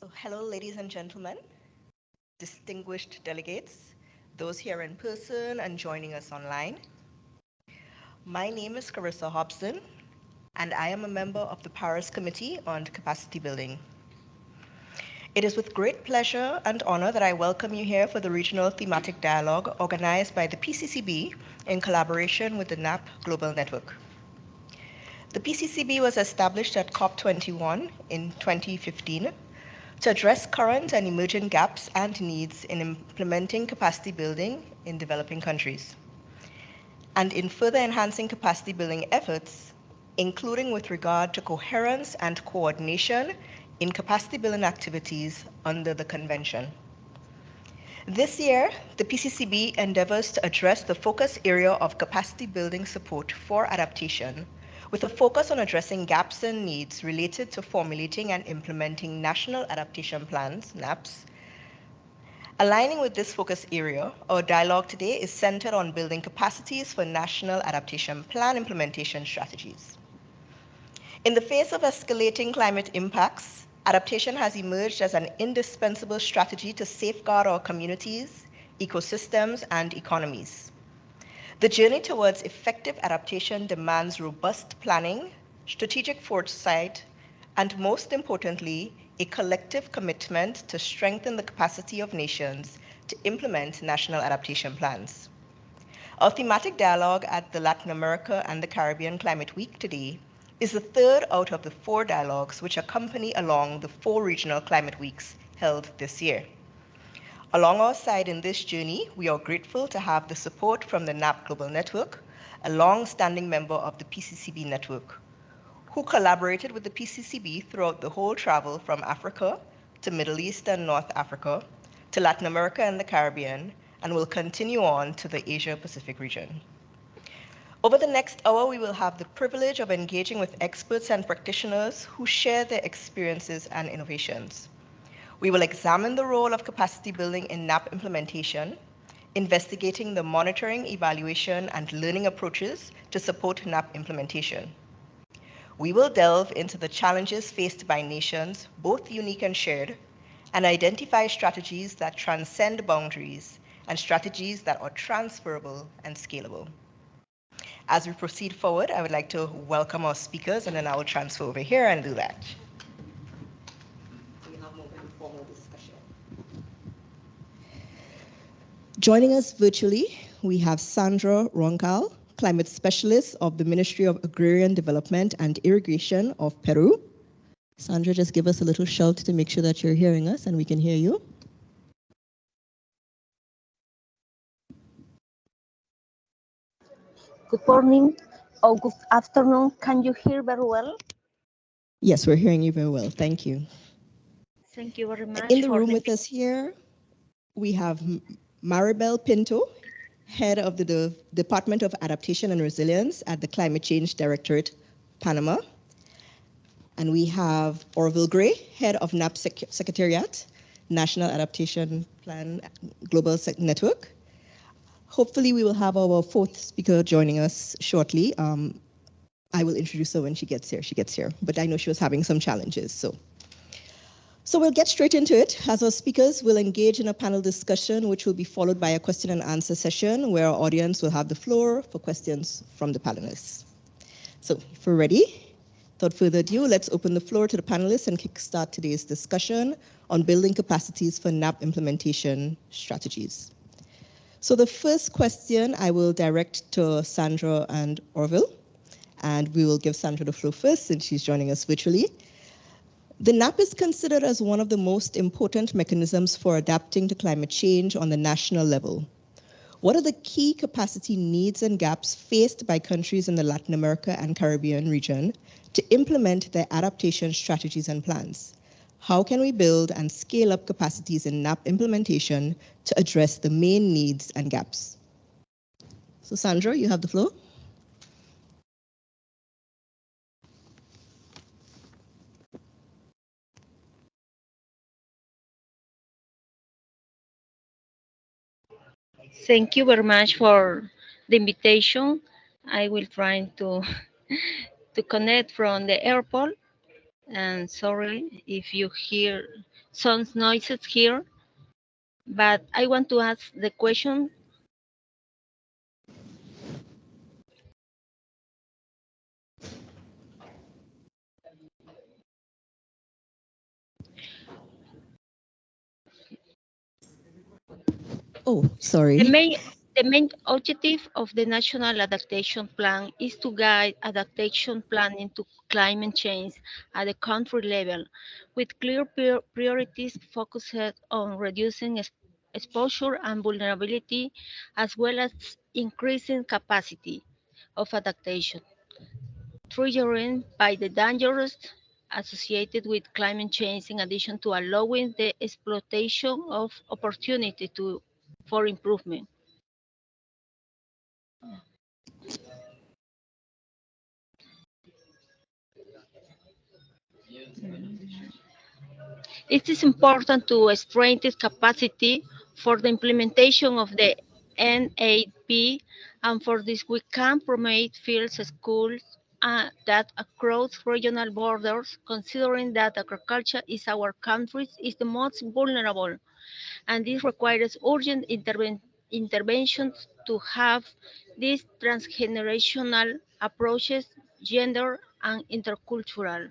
So hello, ladies and gentlemen, distinguished delegates, those here in person and joining us online. My name is Carissa Hobson, and I am a member of the Paris Committee on Capacity Building. It is with great pleasure and honor that I welcome you here for the Regional Thematic Dialogue organized by the PCCB in collaboration with the NAP Global Network. The PCCB was established at COP21 in 2015 to address current and emerging gaps and needs in implementing capacity building in developing countries, and in further enhancing capacity building efforts, including with regard to coherence and coordination in capacity building activities under the Convention. This year, the PCCB endeavors to address the focus area of capacity building support for adaptation, with a focus on addressing gaps and needs related to formulating and implementing national adaptation plans, NAPs. Aligning with this focus area, our dialogue today is centered on building capacities for national adaptation plan implementation strategies. In the face of escalating climate impacts, adaptation has emerged as an indispensable strategy to safeguard our communities, ecosystems, and economies. The journey towards effective adaptation demands robust planning, strategic foresight, and most importantly, a collective commitment to strengthen the capacity of nations to implement national adaptation plans. Our thematic dialogue at the Latin America and the Caribbean Climate Week today is the third out of the 4 dialogues which accompany along the 4 regional climate weeks held this year. Along our side in this journey, we are grateful to have the support from the NAP Global Network, a long-standing member of the PCCB network, who collaborated with the PCCB throughout the whole travel from Africa to Middle East and North Africa, to Latin America and the Caribbean, and will continue on to the Asia-Pacific region. Over the next hour, we will have the privilege of engaging with experts and practitioners who share their experiences and innovations. We will examine the role of capacity building in NAP implementation, investigating the monitoring, evaluation, and learning approaches to support NAP implementation. We will delve into the challenges faced by nations, both unique and shared, and identify strategies that transcend boundaries and strategies that are transferable and scalable. As we proceed forward, I would like to welcome our speakers, and then I will transfer over here and do that. Joining us virtually, we have Sandra Roncal, Climate Specialist of the Ministry of Agrarian Development and Irrigation of Peru. Sandra, just give us a little shout to make sure that you're hearing us and we can hear you. Good morning or good afternoon. Can you hear very well? Yes, we're hearing you very well. Thank you. Thank you very much. In the room with us here, we have Maribel Pinto, Head of the Department of Adaptation and Resilience at the Climate Change Directorate, Panama. And we have Orville Gray, Head of NAP Secretariat, National Adaptation Plan Global Network. Hopefully we will have our 4th speaker joining us shortly. I will introduce her when she gets here, but I know she was having some challenges, So we'll get straight into it. As our speakers will engage in a panel discussion, which will be followed by a question and answer session where our audience will have the floor for questions from the panelists. So if we're ready, without further ado, let's open the floor to the panelists and kickstart today's discussion on building capacities for NAP implementation strategies. So the first question I will direct to Sandra and Orville, and we will give Sandra the floor first since she's joining us virtually. The NAP is considered as one of the most important mechanisms for adapting to climate change on the national level. What are the key capacity needs and gaps faced by countries in the Latin America and Caribbean region to implement their adaptation strategies and plans? How can we build and scale up capacities in NAP implementation to address the main needs and gaps? So Sandra, you have the floor. Thank you very much for the invitation. I will try to connect from the airport. And sorry if you hear some noises here, but I want to ask the question. Oh, The sorry. main, the main objective of the National Adaptation Plan is to guide adaptation planning to climate change at the country level, with clear priorities focused on reducing exposure and vulnerability, as well as increasing capacity of adaptation, triggering by the dangers associated with climate change, in addition to allowing the exploitation of opportunity for improvement. It is important to strengthen capacity for the implementation of the NAP, and for this we can promote field schools that across regional borders, considering that agriculture is our countries is the most vulnerable, and this requires urgent interventions to have these transgenerational approaches, gender and intercultural.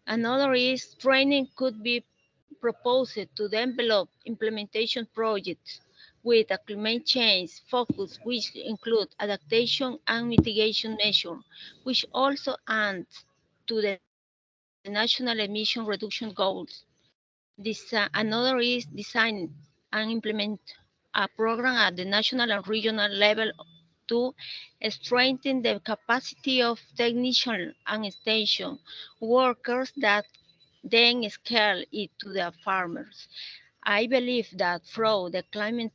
Another is training could be proposed to develop implementation projects with a climate change focus, which include adaptation and mitigation measures, which also adds to the national emission reduction goals. Another is design and implement a program at the national and regional level to strengthen the capacity of technicians and station workers that then scale it to the farmers. I believe that through the climate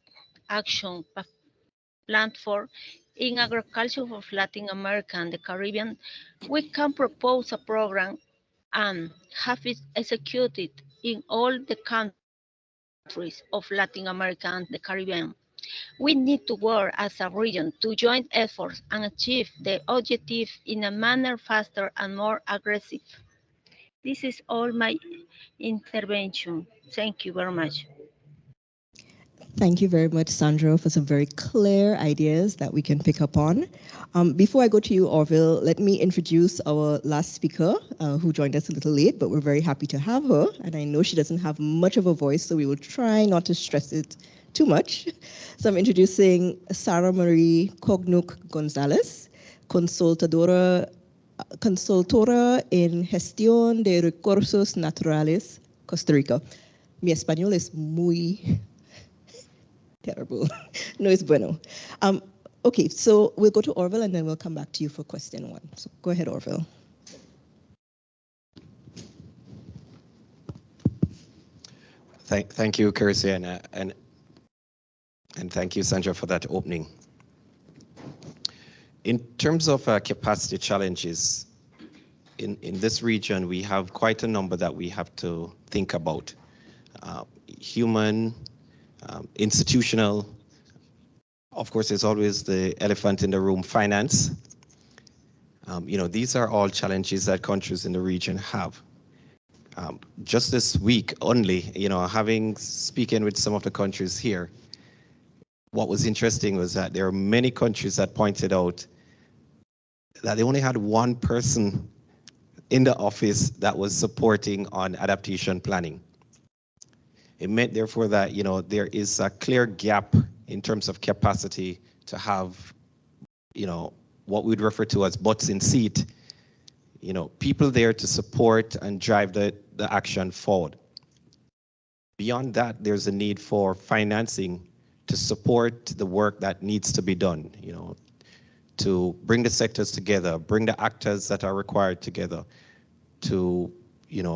action platform in agriculture of Latin America and the Caribbean, we can propose a program and have it executed in all the countries of Latin America and the Caribbean. We need to work as a region to join efforts and achieve the objective in a manner faster and more aggressive. This is all my intervention. Thank you very much. Thank you very much, Sandra, for some very clear ideas that we can pick up on. Before I go to you, Orville, let me introduce our last speaker, who joined us a little late, but we're very happy to have her. And I know she doesn't have much of a voice, so we will try not to stress it too much. So I'm introducing Sarah Marie Cognuk Gonzalez, consultora en gestión de recursos naturales, Costa Rica. Mi español es muy terrible. No es bueno. Okay, so we'll go to Orville and then we'll come back to you for question one. So go ahead, Orville. Thank you, Kirsty, and thank you, Sandra, for that opening. In terms of capacity challenges, in this region, we have quite a number that we have to think about. Human, institutional, of course, there's always the elephant in the room, finance. These are all challenges that countries in the region have. Just this week only, speaking with some of the countries here, what was interesting was that there are many countries that pointed out that they only had one person in the office that was supporting on adaptation planning. It meant, therefore, that there is a clear gap in terms of capacity to have, what we'd refer to as butts in seat, people there to support and drive the action forward. Beyond that, there's a need for financing to support the work that needs to be done, to bring the sectors together, bring the actors that are required together to,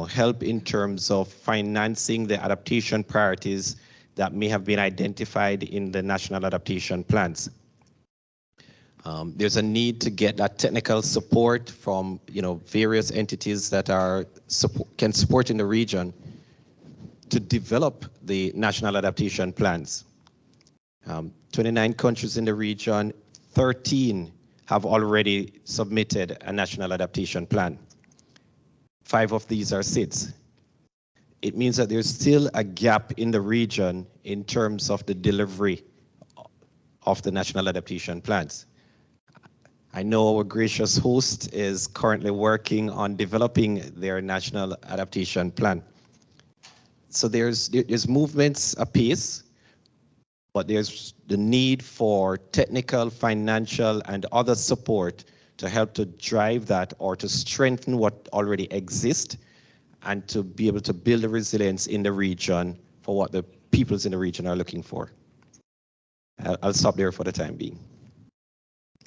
help in terms of financing the adaptation priorities that may have been identified in the national adaptation plans. There's a need to get that technical support from, various entities that can support in the region to develop the national adaptation plans. 29 countries in the region, 13 have already submitted a national adaptation plan. 5 of these are SIDS. It means that there's still a gap in the region in terms of the delivery of the national adaptation plans. I know our gracious host is currently working on developing their national adaptation plan. So there's movements apace, but there's the need for technical, financial, and other support to help to drive that or to strengthen what already exists and to be able to build the resilience in the region for what the peoples in the region are looking for. I'll stop there for the time being.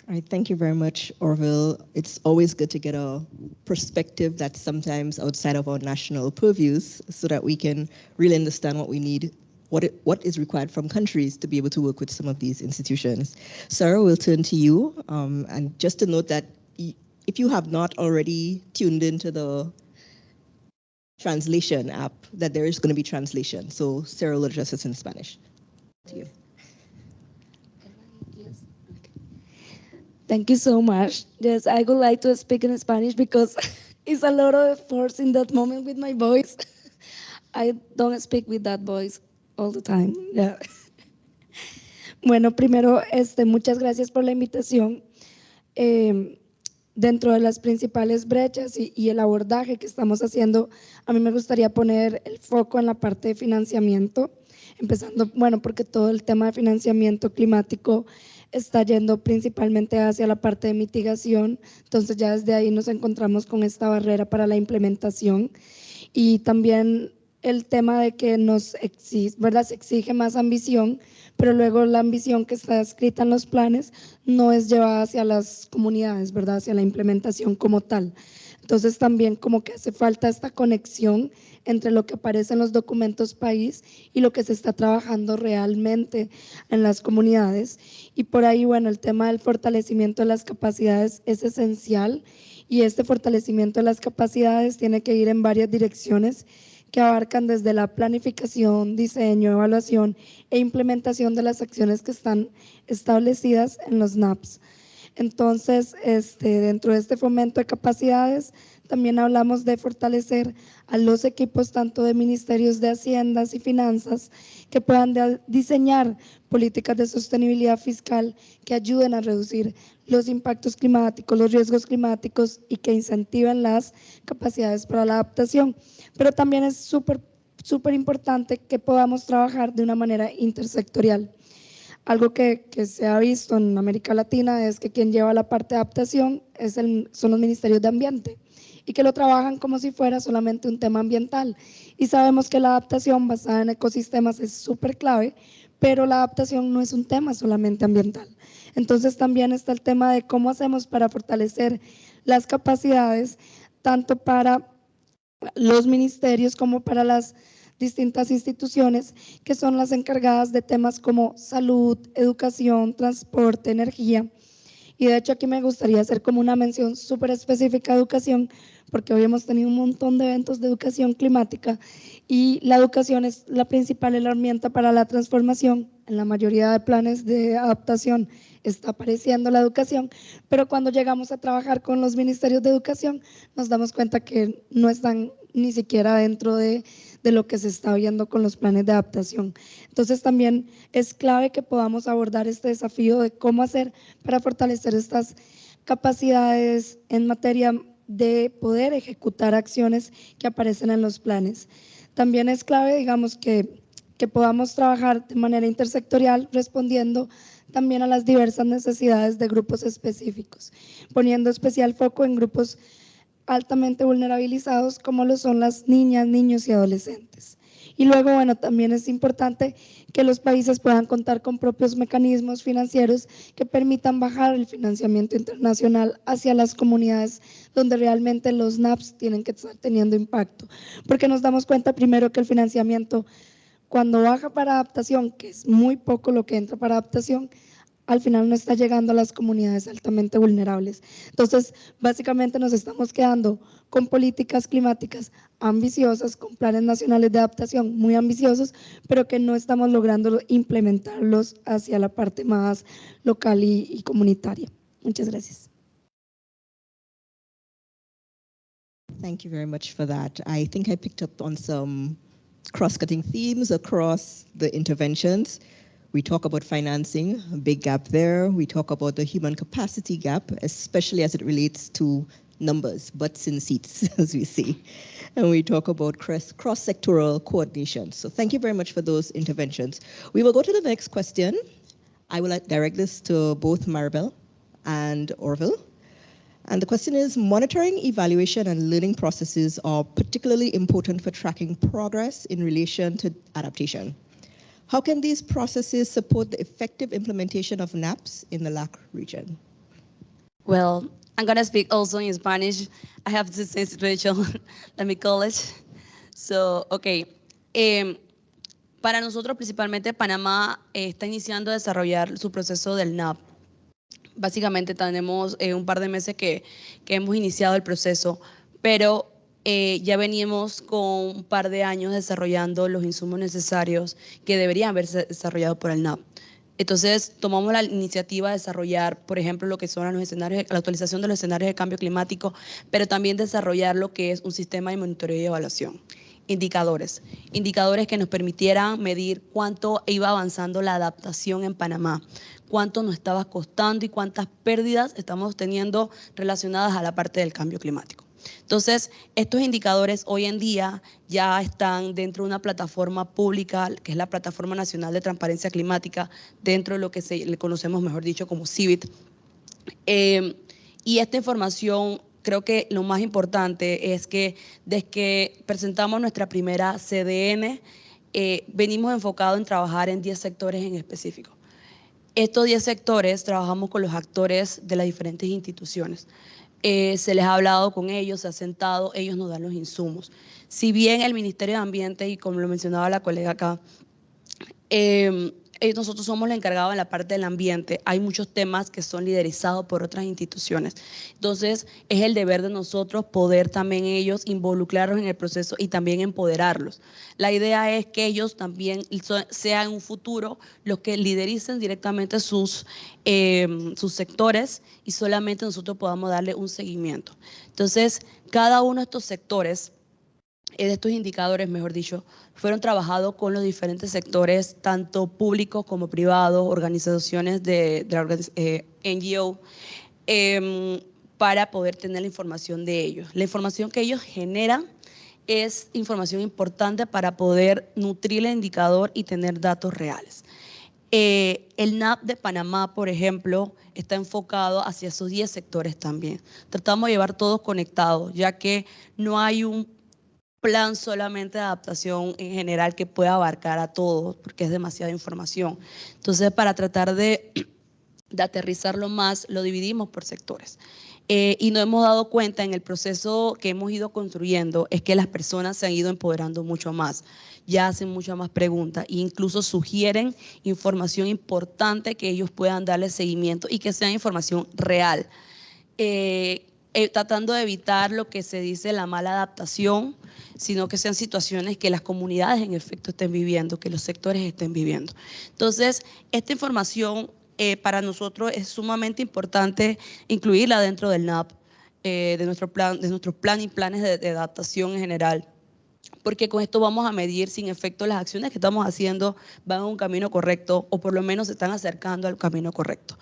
All right, thank you very much, Orville. It's always good to get a perspective that's sometimes outside of our national purviews so that we can really understand what we need, what is required from countries to be able to work with some of these institutions. Sarah, we'll turn to you. And just to note that if you have not already tuned into the translation app, that there is going to be translation. So Sarah will address us in Spanish. To you. Thank you so much. Yes, I would like to speak in Spanish because it's a lot of effort in that moment with my voice. I don't speak with that voice all the time. Yeah. Bueno, primero, muchas gracias por la invitación. Dentro de las principales brechas y el abordaje que estamos haciendo, a mí me gustaría poner el foco en la parte de financiamiento, empezando, bueno, porque todo el tema de financiamiento climático está yendo principalmente hacia la parte de mitigación, entonces ya desde ahí nos encontramos con esta barrera para la implementación y también el tema de que nos exige, ¿verdad? Se exige más ambición, pero luego la ambición que está escrita en los planes no es llevada hacia las comunidades, ¿verdad? Hacia la implementación como tal. Entonces también como que hace falta esta conexión entre lo que aparece en los documentos país y lo que se está trabajando realmente en las comunidades. Y por ahí, bueno, el tema del fortalecimiento de las capacidades es esencial y este fortalecimiento de las capacidades tiene que ir en varias direcciones que abarcan desde la planificación, diseño, evaluación e implementación de las acciones que están establecidas en los NAPs. Entonces, dentro de este fomento de capacidades, también hablamos de fortalecer a los equipos tanto de ministerios de Haciendas y Finanzas que puedan diseñar políticas de sostenibilidad fiscal que ayuden a reducir los impactos climáticos, los riesgos climáticos y que incentiven las capacidades para la adaptación. Pero también es súper importante que podamos trabajar de una manera intersectorial. Algo que se ha visto en América Latina es que quien lleva la parte de adaptación son los ministerios de ambiente y que lo trabajan como si fuera solamente un tema ambiental. Y sabemos que la adaptación basada en ecosistemas es súper clave, pero la adaptación no es un tema solamente ambiental. Entonces también está el tema de cómo hacemos para fortalecer las capacidades tanto para los ministerios como para las distintas instituciones que son las encargadas de temas como salud, educación, transporte, energía. Y de hecho aquí me gustaría hacer como una mención súper específica de educación, porque hoy hemos tenido un montón de eventos de educación climática y la educación es la principal herramienta para la transformación. En la mayoría de planes de adaptación está apareciendo la educación, pero cuando llegamos a trabajar con los ministerios de educación nos damos cuenta que no están ni siquiera dentro de lo que se está viendo con los planes de adaptación. Entonces también es clave que podamos abordar este desafío de cómo hacer para fortalecer estas capacidades en materia de poder ejecutar acciones que aparecen en los planes. También es clave, digamos, que podamos trabajar de manera intersectorial respondiendo también a las diversas necesidades de grupos específicos, poniendo especial foco en grupos altamente vulnerabilizados como lo son las niñas, niños y adolescentes. Y luego, bueno, también es importante que los países puedan contar con propios mecanismos financieros que permitan bajar el financiamiento internacional hacia las comunidades donde realmente los NAPs tienen que estar teniendo impacto, porque nos damos cuenta primero que el financiamiento cuando baja para adaptación, que es muy poco lo que entra para adaptación, al final no está llegando a las comunidades altamente vulnerables. Entonces, básicamente nos estamos quedando con políticas climáticas ambiciosas, con planes nacionales de adaptación muy ambiciosos, pero que no estamos logrando implementarlos hacia la parte más local y comunitaria. Muchas gracias. Thank you very much for that. I think I picked up on some cross-cutting themes across the interventions. We talk about financing, a big gap there. We talk about the human capacity gap, especially as it relates to numbers, butts in seats, as we see. And we talk about cross-sectoral coordination. So thank you very much for those interventions. We will go to the next question. I will direct this to both Maribel and Orville. And the question is, monitoring, evaluation, and learning processes are particularly important for tracking progress in relation to adaptation. How can these processes support the effective implementation of NAPs in the LAC region? Well, I'm going to speak also in Spanish. I have the same situation. Let me call it. So, okay. Para nosotros, principalmente, Panamá está iniciando a desarrollar su proceso del NAP. Básicamente tenemos un par de meses que hemos iniciado el proceso, pero ya venimos con un par de años desarrollando los insumos necesarios que deberían haberse desarrollado por el NAP. Entonces, tomamos la iniciativa de desarrollar, por ejemplo, lo que son los escenarios, la actualización de los escenarios de cambio climático, pero también desarrollar lo que es un sistema de monitoreo y evaluación. Indicadores que nos permitieran medir cuánto iba avanzando la adaptación en Panamá, cuánto nos estaba costando y cuántas pérdidas estamos teniendo relacionadas a la parte del cambio climático. Entonces, estos indicadores hoy en día ya están dentro de una plataforma pública, que es la Plataforma Nacional de Transparencia Climática, dentro de lo que le conocemos, mejor dicho, como CIVIT. Y esta información, creo que lo más importante es que desde que presentamos nuestra primera CDN, venimos enfocados en trabajar en 10 sectores en específico. Estos 10 sectores trabajamos con los actores de las diferentes instituciones. Se les ha hablado con ellos, se ha sentado, ellos nos dan los insumos. Si bien el Ministerio de Ambiente, y como lo mencionaba la colega acá, nosotros somos los encargados en la parte del ambiente, hay muchos temas que son liderizados por otras instituciones. Entonces, es el deber de nosotros poder también ellos involucrarlos en el proceso y también empoderarlos. La idea es que ellos también sean en un futuro los que lidericen directamente sus sectores y solamente nosotros podamos darle un seguimiento. Entonces, cada uno de estos sectores, de estos indicadores, mejor dicho, fueron trabajados con los diferentes sectores, tanto públicos como privados, organizaciones de NGO, para poder tener la información de ellos. La información que ellos generan es información importante para poder nutrir el indicador y tener datos reales. El NAP de Panamá, por ejemplo, está enfocado hacia esos 10 sectores también. Tratamos de llevar todos conectados, ya que no hay un plan solamente de adaptación en general que pueda abarcar a todos, porque es demasiada información. Entonces, para tratar de aterrizarlo más, lo dividimos por sectores. Y nos hemos dado cuenta en el proceso que hemos ido construyendo, es que las personas se han ido empoderando mucho más, ya hacen muchas más preguntas e incluso sugieren información importante que ellos puedan darle seguimiento y que sea información real. Tratando de evitar lo que se dice la mala adaptación, sino que sean situaciones que las comunidades en efecto estén viviendo, que los sectores estén viviendo. Entonces, esta información para nosotros es sumamente importante incluirla dentro del NAP, de nuestros planes y planes de adaptación en general, porque con esto vamos a medir si en efecto las acciones que estamos haciendo van a un camino correcto o por lo menos se están acercando al camino correcto.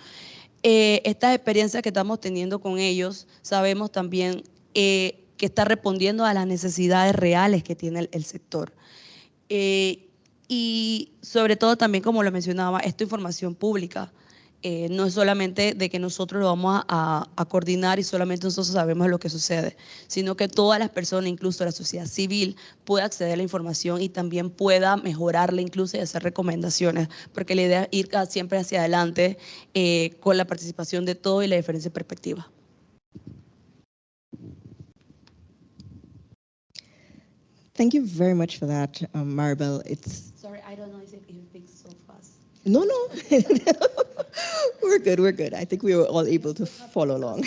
Estas experiencias que estamos teniendo con ellos, sabemos también que está respondiendo a las necesidades reales que tiene el sector. Y sobre todo también, como lo mencionaba, esta información pública, no es solamente de que nosotros lo vamos a coordinar y solamente nosotros sabemos lo que sucede, sino que todas las personas, incluso la sociedad civil, pueda acceder a la información y también pueda mejorarla incluso y hacer recomendaciones, porque la idea es ir siempre hacia adelante con la participación de todos y la diferencia de perspectiva. Thank you very much for that, Maribel. Sorry, I don't know if it speaks so fast. No. We're good. I think we were all able to follow along.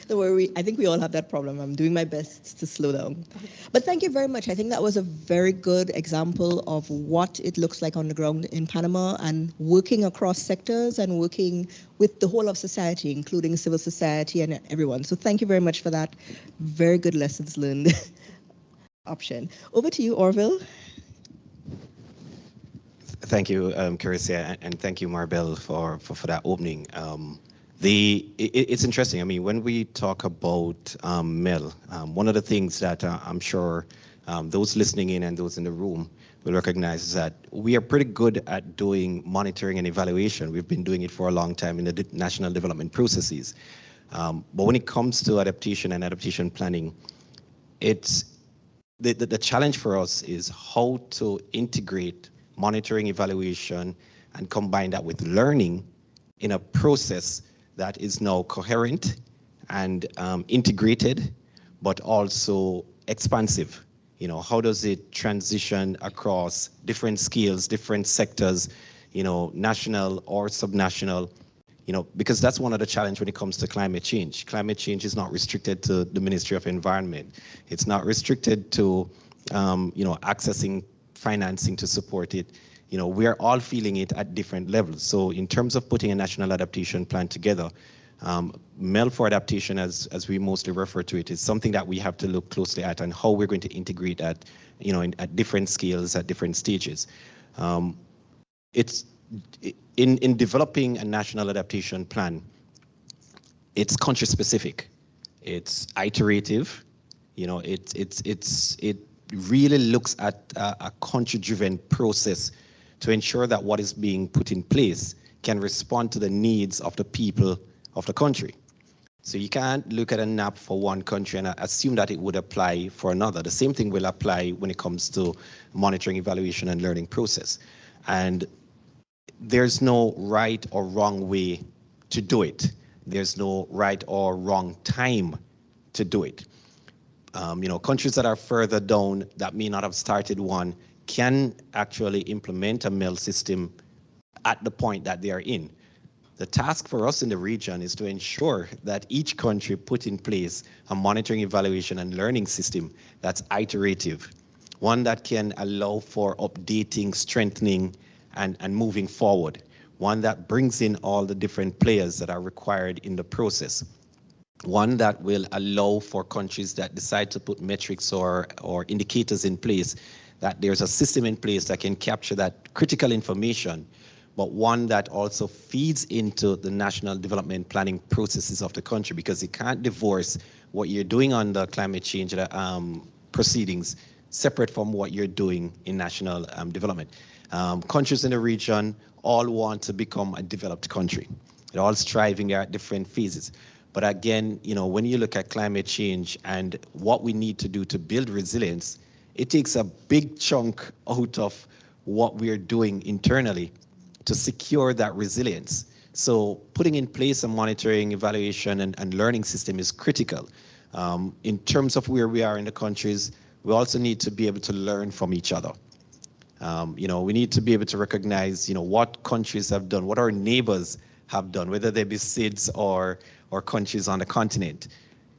Don't worry, I think we all have that problem. I'm doing my best to slow down. But thank you very much. I think that was a very good example of what it looks like on the ground in Panama and working across sectors and working with the whole of society, including civil society and everyone. So thank you very much for that. Very good lessons learned option. Over to you, Orville. Thank you, Carissa, and thank you, Marbel, for that opening. It's interesting. I mean, when we talk about MEL, one of the things that I'm sure those listening in and those in the room will recognize is that we are pretty good at doing monitoring and evaluation. We've been doing it for a long time in the national development processes. But when it comes to adaptation and adaptation planning, it's the challenge for us is how to integrate monitoring, evaluation, and combine that with learning in a process that is now coherent and integrated, but also expansive. You know, how does it transition across different skills, different sectors, you know, national or subnational, you know, because that's one of the challenges when it comes to climate change. Climate change is not restricted to the Ministry of Environment. It's not restricted to, you know, accessing financing to support it. You know, we're all feeling it at different levels. So in terms of putting a national adaptation plan together, MEL for adaptation, as we mostly refer to it, is something that we have to look closely at and how we're going to integrate that, you know, at different scales, at different stages. It's in developing a national adaptation plan, it's country specific, it's iterative, you know, it really looks at a country-driven process to ensure that what is being put in place can respond to the needs of the people of the country. So you can't look at a NAP for one country and assume that it would apply for another. The same thing will apply when it comes to monitoring, evaluation, and learning process. And there's no right or wrong way to do it. There's no right or wrong time to do it. You know, countries that are further down that may not have started one can actually implement a MEL system at the point that they are in. The task for us in the region is to ensure that each country put in place a monitoring, evaluation, and learning system that's iterative, one that can allow for updating, strengthening, and moving forward, one that brings in all the different players that are required in the process, one that will allow for countries that decide to put metrics or indicators in place, that there's a system in place that can capture that critical information, but one that also feeds into the national development planning processes of the country, because you can't divorce what you're doing on the climate change proceedings separate from what you're doing in national development. Countries in the region all want to become a developed country. They're all striving at different phases. But again, you know, when you look at climate change and what we need to do to build resilience, it takes a big chunk out of what we're doing internally to secure that resilience. So putting in place a monitoring, evaluation, and learning system is critical. In terms of where we are in the countries, we also need to be able to learn from each other. You know, we need to be able to recognize, you know, what countries have done, what our neighbors have done, whether they be SIDS or countries on the continent.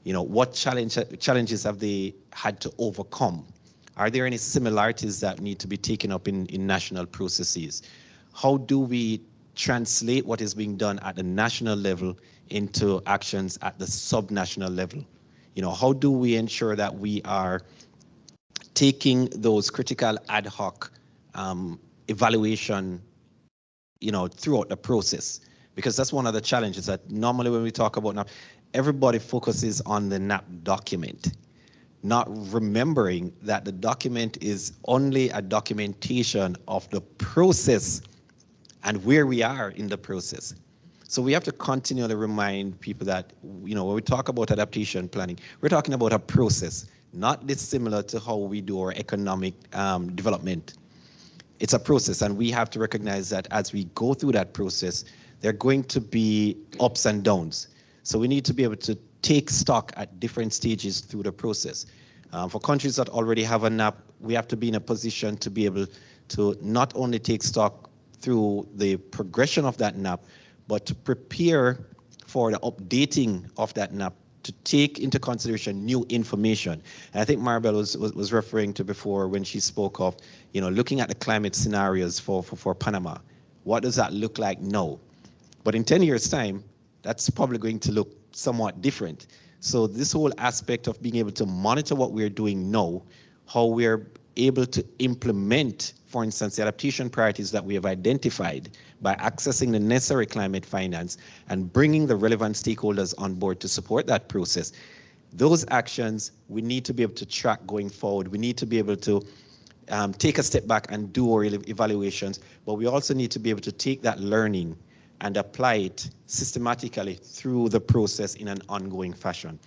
You know, what challenges have they had to overcome? Are there any similarities that need to be taken up in national processes? How do we translate what is being done at the national level into actions at the subnational level? You know, how do we ensure that we are taking those critical ad hoc evaluation, you know, throughout the process? Because that's one of the challenges that normally when we talk about NAP, everybody focuses on the NAP document, not remembering that the document is only a documentation of the process and where we are in the process. So we have to continually remind people that, you know, when we talk about adaptation planning, we're talking about a process, not dissimilar to how we do our economic development. It's a process, and we have to recognize that as we go through that process, there are going to be ups and downs. So we need to be able to take stock at different stages through the process. For countries that already have a NAP, we have to be in a position to be able to not only take stock through the progression of that NAP, but to prepare for the updating of that NAP to take into consideration new information. And I think Maribel was referring to before when she spoke of, looking at the climate scenarios for Panama. What does that look like now? But in 10 years' time, that's probably going to look somewhat different. So this whole aspect of being able to monitor what we're doing now, how we're able to implement, for instance, the adaptation priorities that we have identified by accessing the necessary climate finance and bringing the relevant stakeholders on board to support that process. Those actions we need to be able to track going forward. We need to be able to take a step back and do our evaluations, but we also need to be able to take that learning and apply it systematically through the process in an ongoing fashion.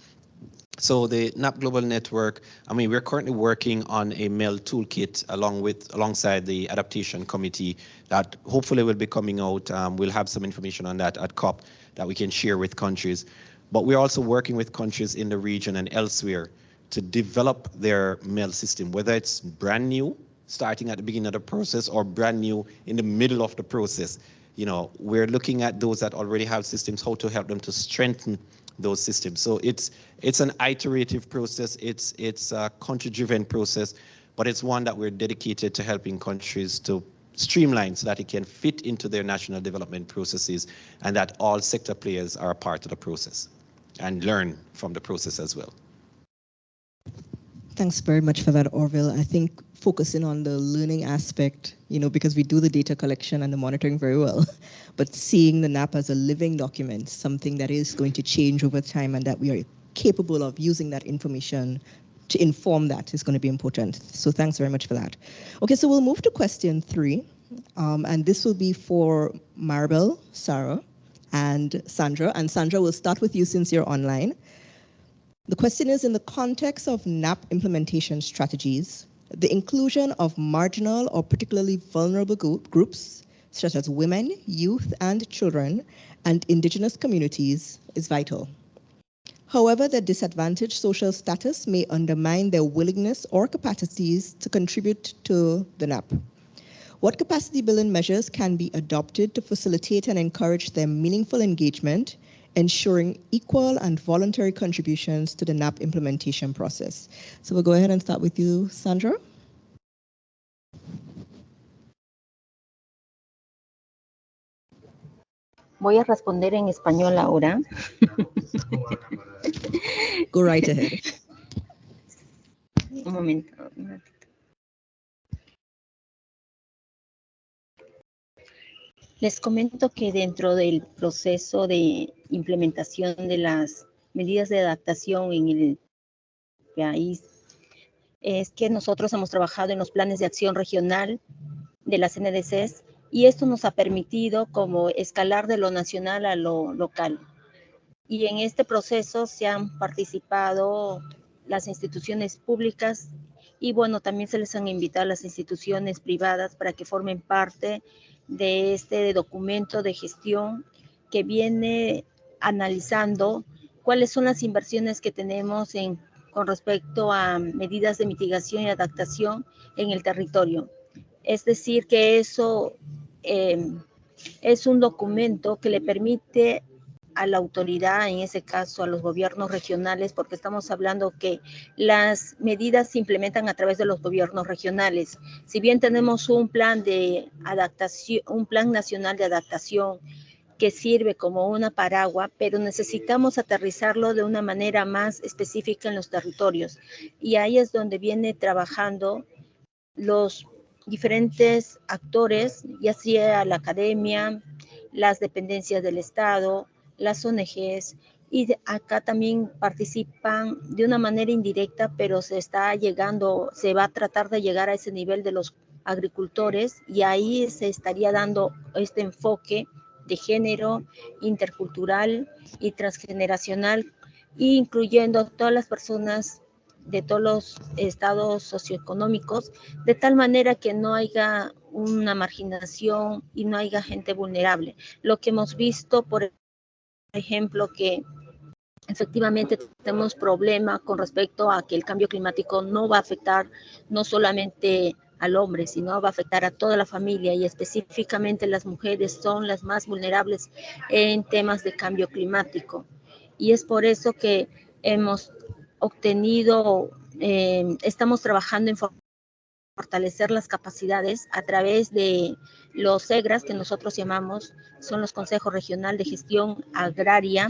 So the NAP Global Network, we're currently working on a MEL toolkit alongside the Adaptation Committee that hopefully will be coming out. We'll have some information on that at COP that we can share with countries. But we're also working with countries in the region and elsewhere to develop their MEL system, whether it's brand new, starting at the beginning of the process, or brand new in the middle of the process. We're looking at those that already have systems, how to help them to strengthen those systems. So it's an iterative process, it's a country-driven process, but it's one that we're dedicated to helping countries to streamline so that it can fit into their national development processes and that all sector players are a part of the process and learn from the process as well. Thanks very much for that, Orville. I think focusing on the learning aspect, because we do the data collection and the monitoring very well, but seeing the NAP as a living document, something that is going to change over time and that we are capable of using that information to inform that is going to be important. So thanks very much for that. Okay, so we'll move to question 3. And this will be for Maribel, Sarah, and Sandra. And Sandra, we'll start with you since you're online. The question is, in the context of NAP implementation strategies, the inclusion of marginal or particularly vulnerable groups, such as women, youth, and children, and indigenous communities is vital. However, their disadvantaged social status may undermine their willingness or capacities to contribute to the NAP. What capacity building measures can be adopted to facilitate and encourage their meaningful engagement, ensuring equal and voluntary contributions to the NAP implementation process? So we'll go ahead and start with you, Sandra. Voy a responder en español ahora. Go right ahead. Un momento. Les comento que dentro del proceso de implementación de las medidas de adaptación en el país, es que nosotros hemos trabajado en los planes de acción regional de las NDCs y esto nos ha permitido como escalar de lo nacional a lo local. Y en este proceso se han participado las instituciones públicas y bueno, también se les han invitado a las instituciones privadas para que formen parte de este documento de gestión que viene analizando cuáles son las inversiones que tenemos con respecto a medidas de mitigación y adaptación en el territorio. Es decir, que eso es un documento que le permite a la autoridad, en ese caso a los gobiernos regionales, porque estamos hablando que las medidas se implementan a través de los gobiernos regionales. Si bien tenemos un plan de adaptación, un plan nacional de adaptación que sirve como una paraguas, pero necesitamos aterrizarlo de una manera más específica en los territorios. Y ahí es donde viene trabajando los diferentes actores, ya sea la academia, las dependencias del Estado, las ONGs, y acá también participan de una manera indirecta, pero se va a tratar de llegar a ese nivel de los agricultores, y ahí se estaría dando este enfoque de género, intercultural y transgeneracional, incluyendo a todas las personas de todos los estados socioeconómicos, de tal manera que no haya una marginación y no haya gente vulnerable. Lo que hemos visto, por ejemplo, que efectivamente tenemos problemas con respecto a que el cambio climático no va a afectar no solamente al hombre, sino va a afectar a toda la familia, y específicamente las mujeres son las más vulnerables en temas de cambio climático. Y es por eso que hemos obtenido, estamos trabajando en fortalecer las capacidades a través de los CEGRAS, que nosotros llamamos, son los Consejos Regional de Gestión Agraria,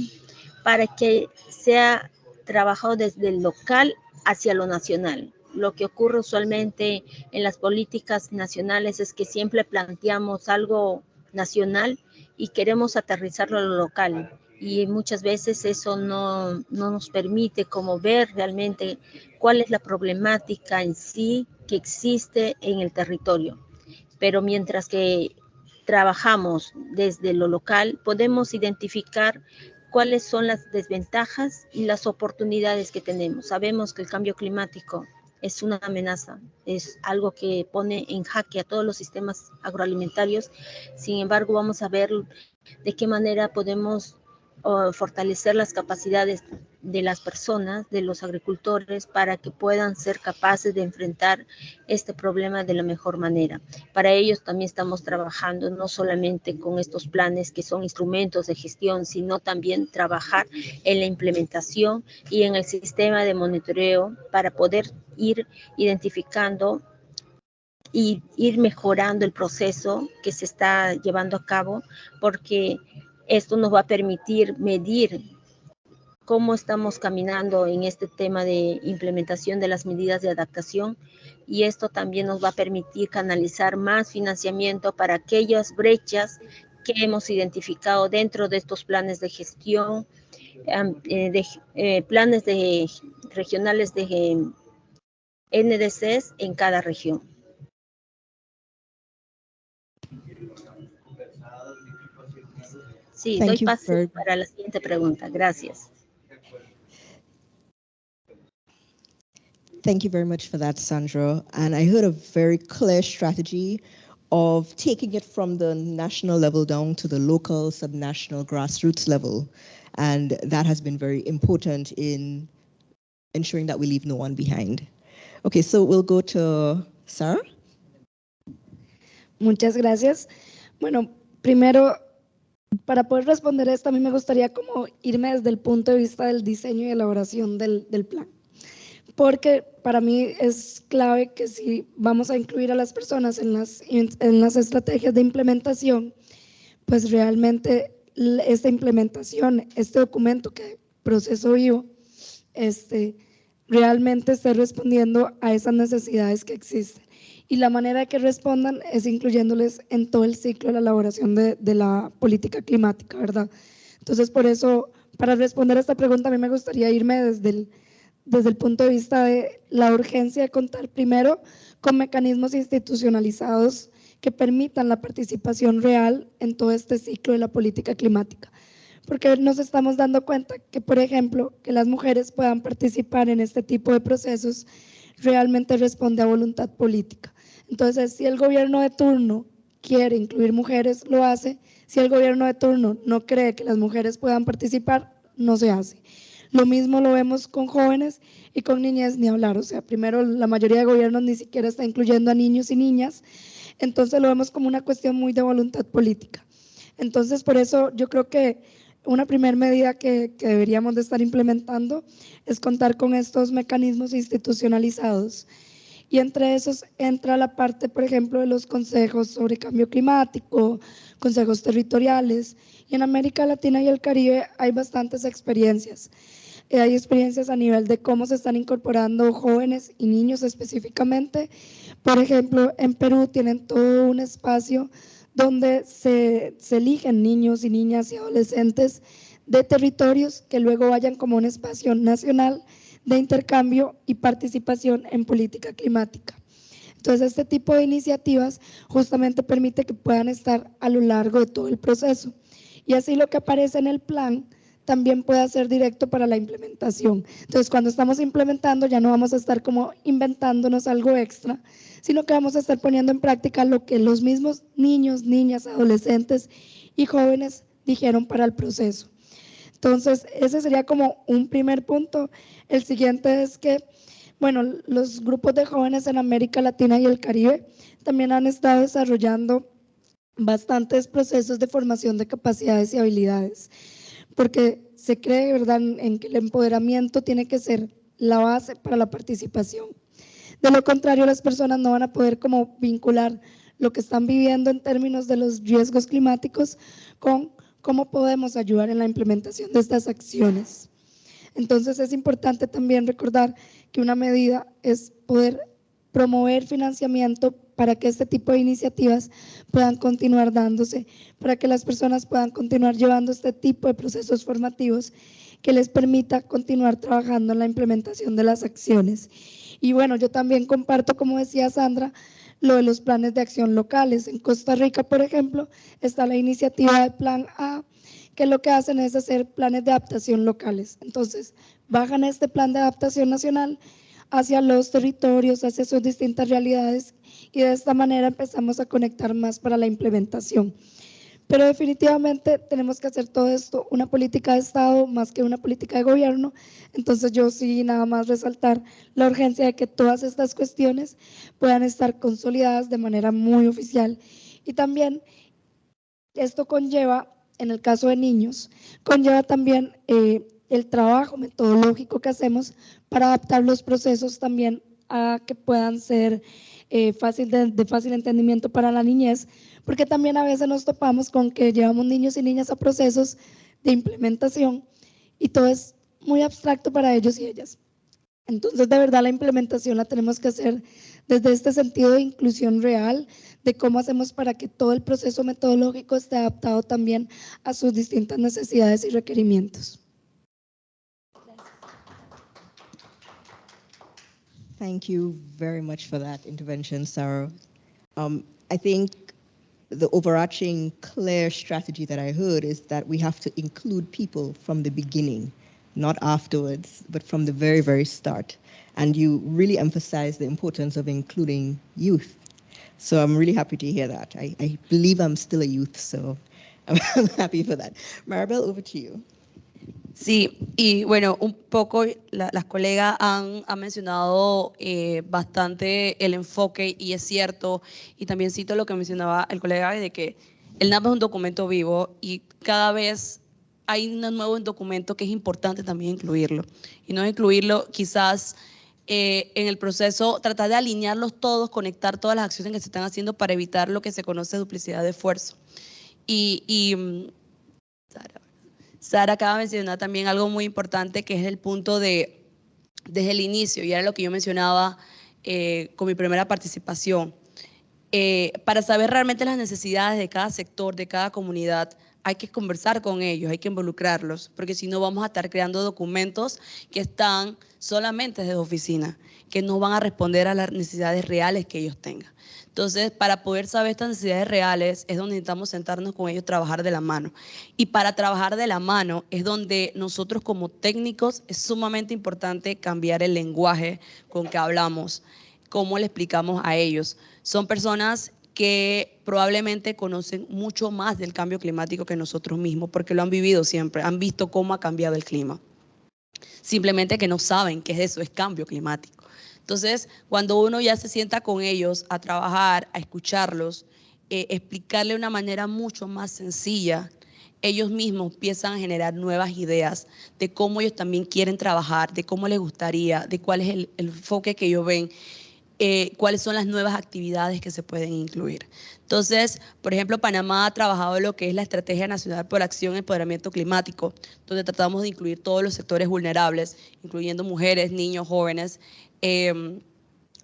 para que sea trabajado desde el local hacia lo nacional. Lo que ocurre usualmente en las políticas nacionales es que siempre planteamos algo nacional y queremos aterrizarlo a lo local. Y muchas veces eso no nos permite como ver realmente cuál es la problemática en sí que existe en el territorio. Pero mientras que trabajamos desde lo local, podemos identificar cuáles son las desventajas y las oportunidades que tenemos. Sabemos que el cambio climático es una amenaza, es algo que pone en jaque a todos los sistemas agroalimentarios. Sin embargo, vamos a ver de qué manera podemos fortalecer las capacidades de las personas, de los agricultores, para que puedan ser capaces de enfrentar este problema de la mejor manera. Para ellos también estamos trabajando no solamente con estos planes que son instrumentos de gestión, sino también trabajar en la implementación y en el sistema de monitoreo para poder ir identificando y ir mejorando el proceso que se está llevando a cabo, porque esto nos va a permitir medir cómo estamos caminando en este tema de implementación de las medidas de adaptación, y esto también nos va a permitir canalizar más financiamiento para aquellas brechas que hemos identificado dentro de estos planes de gestión, planes regionales de NDCs en cada región. Sí, doy pase para la siguiente pregunta. Gracias. Thank you very much for that, Sandra. And I heard a very clear strategy of taking it from the national level down to the local, subnational, grassroots level. And that has been very important in ensuring that we leave no one behind. Okay, so we'll go to Sarah. Muchas gracias. Bueno, primero, para poder responder esto, a mí me gustaría como irme desde el punto de vista del diseño y elaboración del plan. Porque para mí es clave que si vamos a incluir a las personas en las estrategias de implementación, pues realmente esta implementación, este documento que proceso vivo, realmente esté respondiendo a esas necesidades que existen. Y la manera que respondan es incluyéndoles en todo el ciclo de la elaboración de la política climática, ¿verdad? Entonces, por eso, para responder a esta pregunta, a mí me gustaría irme desde el punto de vista de la urgencia de contar primero con mecanismos institucionalizados que permitan la participación real en todo este ciclo de la política climática. Porque nos estamos dando cuenta que, por ejemplo, que las mujeres puedan participar en este tipo de procesos realmente responde a voluntad política. Entonces, si el gobierno de turno quiere incluir mujeres, lo hace. Si el gobierno de turno no cree que las mujeres puedan participar, no se hace. Lo mismo lo vemos con jóvenes y con niñez, ni hablar. O sea, primero, la mayoría de gobiernos ni siquiera está incluyendo a niños y niñas. Entonces, lo vemos como una cuestión muy de voluntad política. Entonces, por eso yo creo que una primera medida que deberíamos de estar implementando es contar con estos mecanismos institucionalizados. Y entre esos entra la parte, por ejemplo, de los consejos sobre cambio climático, consejos territoriales. Y en América Latina y el Caribe hay bastantes experiencias. Hay experiencias a nivel de cómo se están incorporando jóvenes y niños específicamente. Por ejemplo, en Perú tienen todo un espacio donde se eligen niños y niñas y adolescentes de territorios que luego vayan como un espacio nacional de intercambio y participación en política climática. Entonces, este tipo de iniciativas justamente permite que puedan estar a lo largo de todo el proceso. Y así lo que aparece en el plan también pueda ser directo para la implementación. Entonces, cuando estamos implementando ya no vamos a estar como inventándonos algo extra, sino que vamos a estar poniendo en práctica lo que los mismos niños, niñas, adolescentes y jóvenes dijeron para el proceso. Entonces, ese sería como un primer punto. El siguiente es que, bueno, los grupos de jóvenes en América Latina y el Caribe también han estado desarrollando bastantes procesos de formación de capacidades y habilidades, porque se cree, ¿verdad?, en que el empoderamiento tiene que ser la base para la participación. De lo contrario, las personas no van a poder como vincular lo que están viviendo en términos de los riesgos climáticos con cómo podemos ayudar en la implementación de estas acciones. Entonces es importante también recordar que una medida es poder promover financiamiento para que este tipo de iniciativas puedan continuar dándose, para que las personas puedan continuar llevando este tipo de procesos formativos que les permita continuar trabajando en la implementación de las acciones. Y bueno, yo también comparto, como decía Sandra, lo de los planes de acción locales. En Costa Rica, por ejemplo, está la iniciativa de Plan A, que lo que hacen es hacer planes de adaptación locales. Entonces, bajan este plan de adaptación nacional hacia los territorios, hacia sus distintas realidades, y de esta manera empezamos a conectar más para la implementación. Pero definitivamente tenemos que hacer todo esto una política de Estado más que una política de gobierno. Entonces yo sí nada más resaltar la urgencia de que todas estas cuestiones puedan estar consolidadas de manera muy oficial. Y también esto conlleva, en el caso de niños, conlleva también el trabajo metodológico que hacemos para adaptar los procesos también a que puedan ser de fácil entendimiento para la niñez, porque también a veces nos topamos con que llevamos niños y niñas a procesos de implementación y todo es muy abstracto para ellos y ellas. Entonces, de verdad, la implementación la tenemos que hacer desde este sentido de inclusión real, de cómo hacemos para que todo el proceso metodológico esté adaptado también a sus distintas necesidades y requerimientos. Thank you very much for that intervention, Sarah. I think the overarching clear strategy that I heard is that we have to include people from the beginning, not afterwards, but from the very, very start. And you really emphasize the importance of including youth. So I'm really happy to hear that. I believe I'm still a youth, so I'm happy for that. Maribel, over to you. Sí, y bueno, un poco las colegas han mencionado bastante el enfoque, y es cierto, y también cito lo que mencionaba el colega de que el NAP es un documento vivo y cada vez hay un nuevo documento que es importante también incluirlo, y no incluirlo quizás en el proceso, tratar de alinearlos todos, conectar todas las acciones que se están haciendo para evitar lo que se conoce duplicidad de esfuerzo. Sara acaba de mencionar también algo muy importante, que es el punto desde el inicio, y era lo que yo mencionaba con mi primera participación. Para saber realmente las necesidades de cada sector, de cada comunidad, hay que conversar con ellos, hay que involucrarlos, porque si no vamos a estar creando documentos que están solamente desde oficina, que no van a responder a las necesidades reales que ellos tengan. Entonces, para poder saber estas necesidades reales es donde necesitamos sentarnos con ellos, trabajar de la mano. Y para trabajar de la mano es donde nosotros como técnicos es sumamente importante cambiar el lenguaje con que hablamos, cómo le explicamos a ellos. Son personas que probablemente conocen mucho más del cambio climático que nosotros mismos, porque lo han vivido siempre, han visto cómo ha cambiado el clima. Simplemente que no saben qué es eso, es cambio climático. Entonces, cuando uno ya se sienta con ellos a trabajar, a escucharlos, explicarle de una manera mucho más sencilla, ellos mismos empiezan a generar nuevas ideas de cómo ellos también quieren trabajar, de cómo les gustaría, de cuál es el enfoque que ellos ven, cuáles son las nuevas actividades que se pueden incluir. Entonces, por ejemplo, Panamá ha trabajado lo que es la Estrategia Nacional por Acción y Empoderamiento Climático, donde tratamos de incluir todos los sectores vulnerables, incluyendo mujeres, niños, jóvenes,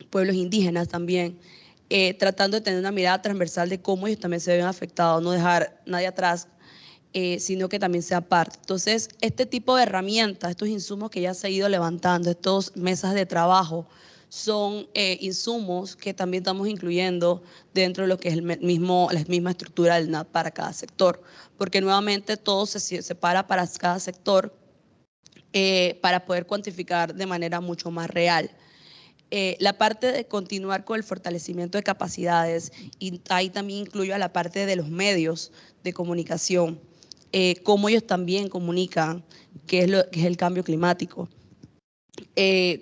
pueblos indígenas también, tratando de tener una mirada transversal de cómo ellos también se ven afectados, no dejar nadie atrás, sino que también sea parte. Entonces, este tipo de herramientas, estos insumos que ya se ha ido levantando, estas mesas de trabajo, son insumos que también estamos incluyendo dentro de lo que es la misma estructura del NAP para cada sector, porque nuevamente todo se separa para cada sector para poder cuantificar de manera mucho más real. La parte de continuar con el fortalecimiento de capacidades, y ahí también incluyo a la parte de los medios de comunicación, cómo ellos también comunican qué es el cambio climático.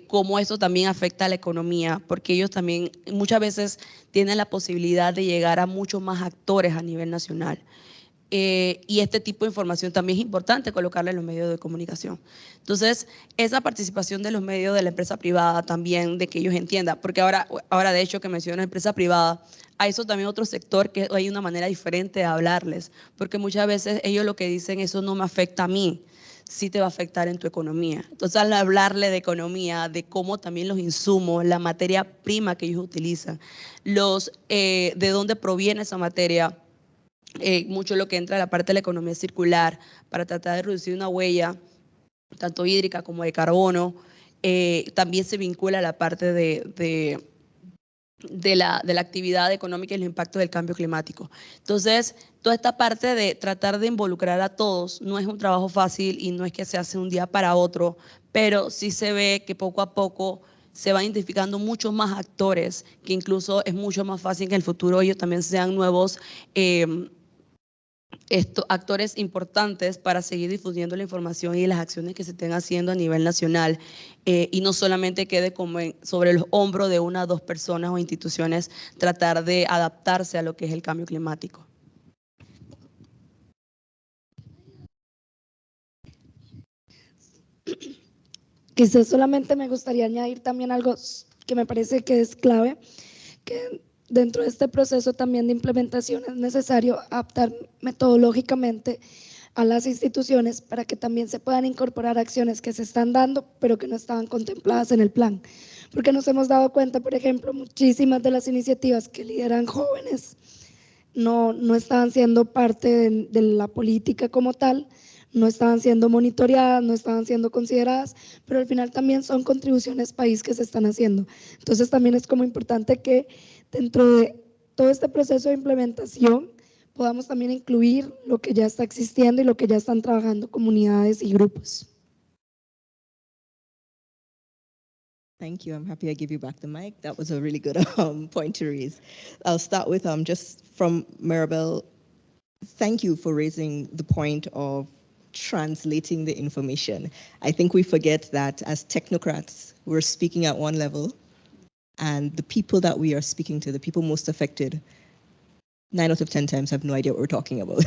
Cómo eso también afecta a la economía, porque ellos también muchas veces tienen la posibilidad de llegar a muchos más actores a nivel nacional. y este tipo de información también es importante colocarla en los medios de comunicación. Entonces, esa participación de los medios de la empresa privada también, de que ellos entiendan, porque ahora de hecho que menciono empresa privada, a eso también otro sector que hay una manera diferente de hablarles, porque muchas veces ellos lo que dicen, eso no me afecta a mí, sí te va a afectar en tu economía. Entonces, al hablarle de economía, de cómo también los insumos, la materia prima que ellos utilizan, de dónde proviene esa materia, mucho lo que entra a la parte de la economía circular para tratar de reducir una huella, tanto hídrica como de carbono, también se vincula a la parte de la actividad económica y los impactos del cambio climático. Entonces, toda esta parte de tratar de involucrar a todos no es un trabajo fácil y no es que se hace un día para otro, pero sí se ve que poco a poco se van identificando muchos más actores, que incluso es mucho más fácil que en el futuro ellos también sean nuevos actores importantes para seguir difundiendo la información y las acciones que se estén haciendo a nivel nacional, y no solamente quede como sobre los hombros de una o dos personas o instituciones tratar de adaptarse a lo que es el cambio climático. Quizás solamente me gustaría añadir también algo que me parece que es clave, que dentro de este proceso también de implementación es necesario adaptar metodológicamente a las instituciones para que también se puedan incorporar acciones que se están dando, pero que no estaban contempladas en el plan. Porque nos hemos dado cuenta, por ejemplo, muchísimas de las iniciativas que lideran jóvenes no estaban siendo parte de la política como tal, no estaban siendo monitoreadas, no estaban siendo consideradas, pero al final también son contribuciones país que se están haciendo. Entonces también es como importante que dentro de todo este proceso de implementación podamos también incluir lo que ya está existiendo y lo que ya están trabajando comunidades y grupos. Thank you. I'm happy I give you back the mic. That was a really good point to raise. I'll start with just from Maribel. Thank you for raising the point of translating the information. I think we forget that as technocrats, we're speaking at one level, and the people that we are speaking to, the people most affected, 9 out of 10 times have no idea what we're talking about.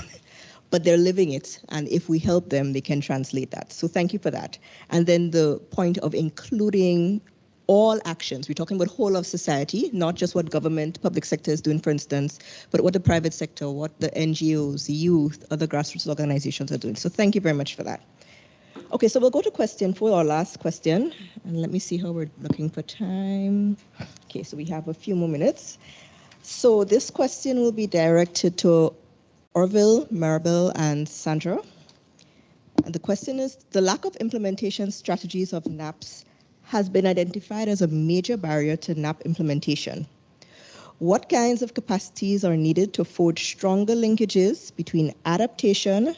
But they're living it, and if we help them, they can translate that. So thank you for that. And then the point of including all actions. We're talking about whole of society, not just what government, public sector is doing, for instance, but what the private sector, what the NGOs, the youth, other grassroots organizations are doing. So thank you very much for that. Okay, so we'll go to question 4, our last question. And let me see how we're looking for time. Okay, so we have a few more minutes. So this question will be directed to Orville, Maribel, and Sandra. And the question is, the lack of implementation strategies of NAPs has been identified as a major barrier to NAP implementation. What kinds of capacities are needed to forge stronger linkages between adaptation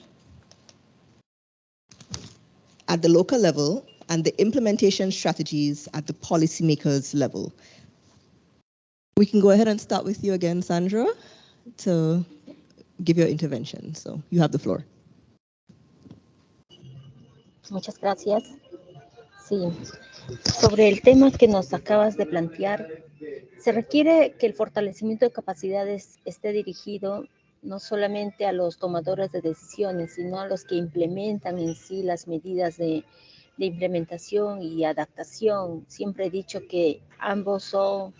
at the local level and the implementation strategies at the policymakers level? We can go ahead and start with you again, Sandra, to give your intervention. So you have the floor. Muchas gracias. Sí, sobre el tema que nos acabas de plantear, se requiere que el fortalecimiento de capacidades esté dirigido no solamente a los tomadores de decisiones, sino a los que implementan en sí las medidas de implementación y adaptación. Siempre he dicho que ambos son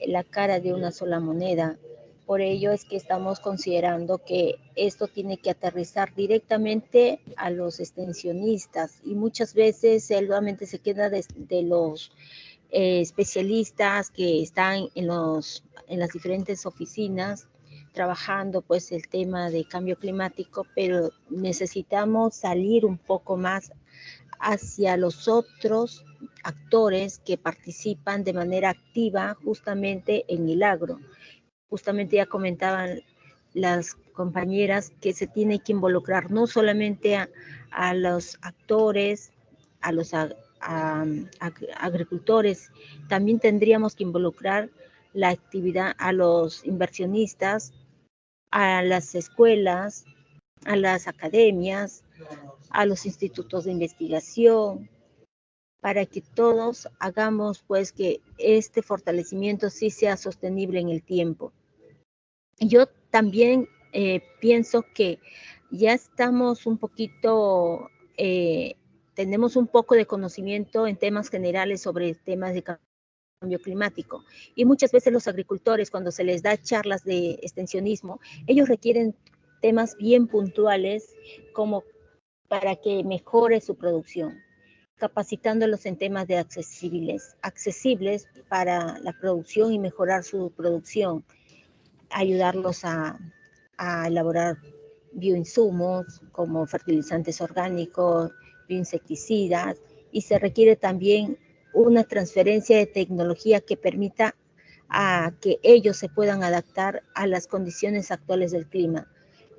la cara de una sola moneda. Por ello es que estamos considerando que esto tiene que aterrizar directamente a los extensionistas, y muchas veces solamente se queda de los especialistas que están en las diferentes oficinas trabajando pues el tema de cambio climático, pero necesitamos salir un poco más hacia los otros actores que participan de manera activa justamente en el agro. Justamente ya comentaban las compañeras que se tiene que involucrar no solamente a los actores, a los agricultores, también tendríamos que involucrar la actividad a los inversionistas, a las escuelas, a las academias, a los institutos de investigación, para que todos hagamos pues que este fortalecimiento sí sea sostenible en el tiempo. Yo también pienso que ya estamos un poquito, tenemos un poco de conocimiento en temas generales sobre temas de cambio climático. Y muchas veces los agricultores, cuando se les da charlas de extensionismo, ellos requieren temas bien puntuales como para que mejore su producción, capacitándolos en temas de accesibles para la producción y mejorar su producción, ayudarlos a elaborar bioinsumos como fertilizantes orgánicos, bioinsecticidas, y se requiere también una transferencia de tecnología que permita a que ellos se puedan adaptar a las condiciones actuales del clima.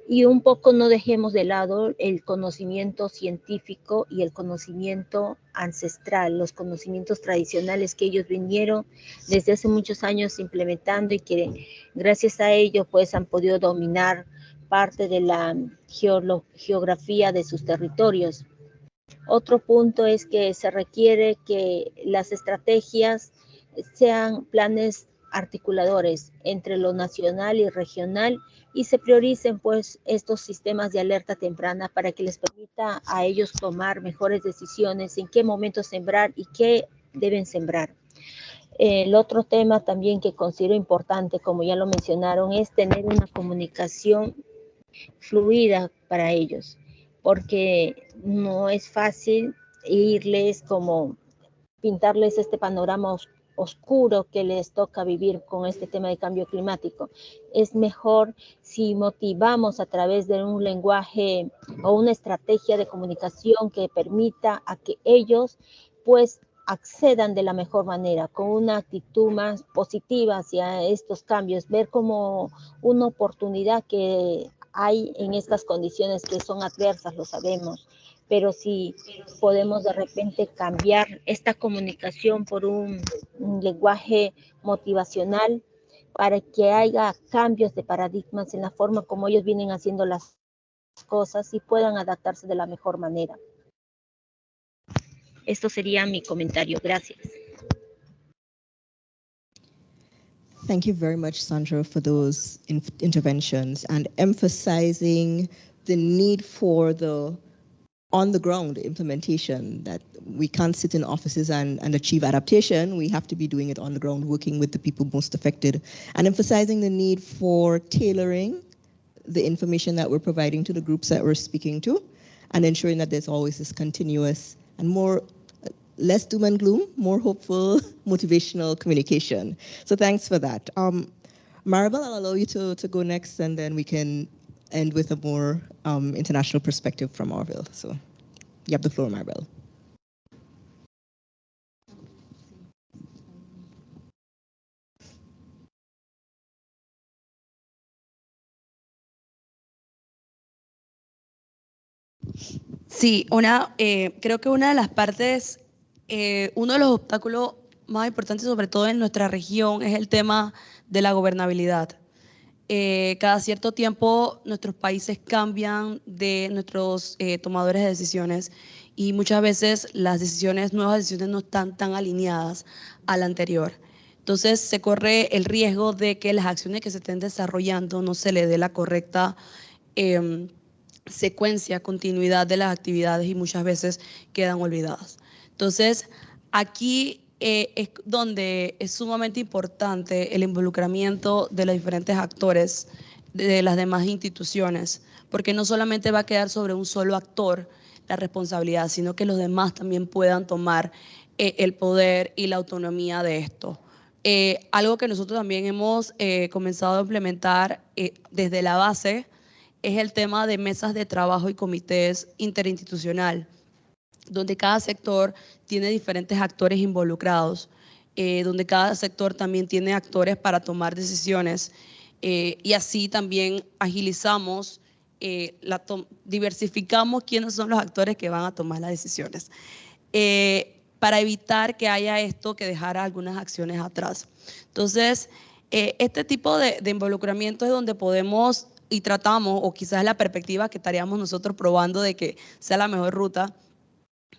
Y un poco no dejemos de lado el conocimiento científico y el conocimiento ancestral, los conocimientos tradicionales que ellos vinieron desde hace muchos años implementando y que gracias a ello pues han podido dominar parte de la geografía de sus territorios. Otro punto es que se requiere que las estrategias sean planes articuladores entre lo nacional y regional y se prioricen pues estos sistemas de alerta temprana para que les permita a ellos tomar mejores decisiones en qué momento sembrar y qué deben sembrar. El otro tema también que considero importante, como ya lo mencionaron, es tener una comunicación fluida para ellos, porque no es fácil irles como pintarles este panorama oscuro que les toca vivir con este tema de cambio climático. Es mejor si motivamos a través de un lenguaje o una estrategia de comunicación que permita a que ellos pues accedan de la mejor manera, con una actitud más positiva hacia estos cambios, ver como una oportunidad que hay en estas condiciones que son adversas, lo sabemos, pero si podemos de repente cambiar esta comunicación por un lenguaje motivacional para que haya cambios de paradigmas en la forma como ellos vienen haciendo las cosas y puedan adaptarse de la mejor manera. Esto sería mi comentario. Gracias. Thank you very much, Sandra, for those interventions and emphasizing the need for the on-the-ground implementation, that we can't sit in offices and achieve adaptation. We have to be doing it on the ground, working with the people most affected, and emphasizing the need for tailoring the information that we're providing to the groups that we're speaking to, and ensuring that there's always this continuous and less doom and gloom, more hopeful, motivational communication. So thanks for that. Maribel, I'll allow you to go next, and then we can end with a more international perspective from Orville. So you have the floor, Maribel. Sí, creo que una de las partes, uno de los obstáculos más importantes, sobre todo en nuestra región, es el tema de la gobernabilidad. Cada cierto tiempo nuestros países cambian de nuestros tomadores de decisiones y muchas veces las nuevas decisiones no están tan alineadas a la anterior. Entonces se corre el riesgo de que las acciones que se estén desarrollando no se le dé la correcta secuencia, continuidad de las actividades y muchas veces quedan olvidadas. Entonces, aquí es donde es sumamente importante el involucramiento de los diferentes actores de las demás instituciones, porque no solamente va a quedar sobre un solo actor la responsabilidad, sino que los demás también puedan tomar el poder y la autonomía de esto. Algo que nosotros también hemos comenzado a implementar desde la base es el tema de mesas de trabajo y comités interinstitucional, donde cada sector tiene diferentes actores involucrados, donde cada sector también tiene actores para tomar decisiones, y así también agilizamos, diversificamos quiénes son los actores que van a tomar las decisiones, para evitar que haya esto que dejara algunas acciones atrás. Entonces, este tipo de involucramiento es donde podemos y tratamos, o quizás la perspectiva que estaríamos nosotros probando de que sea la mejor ruta,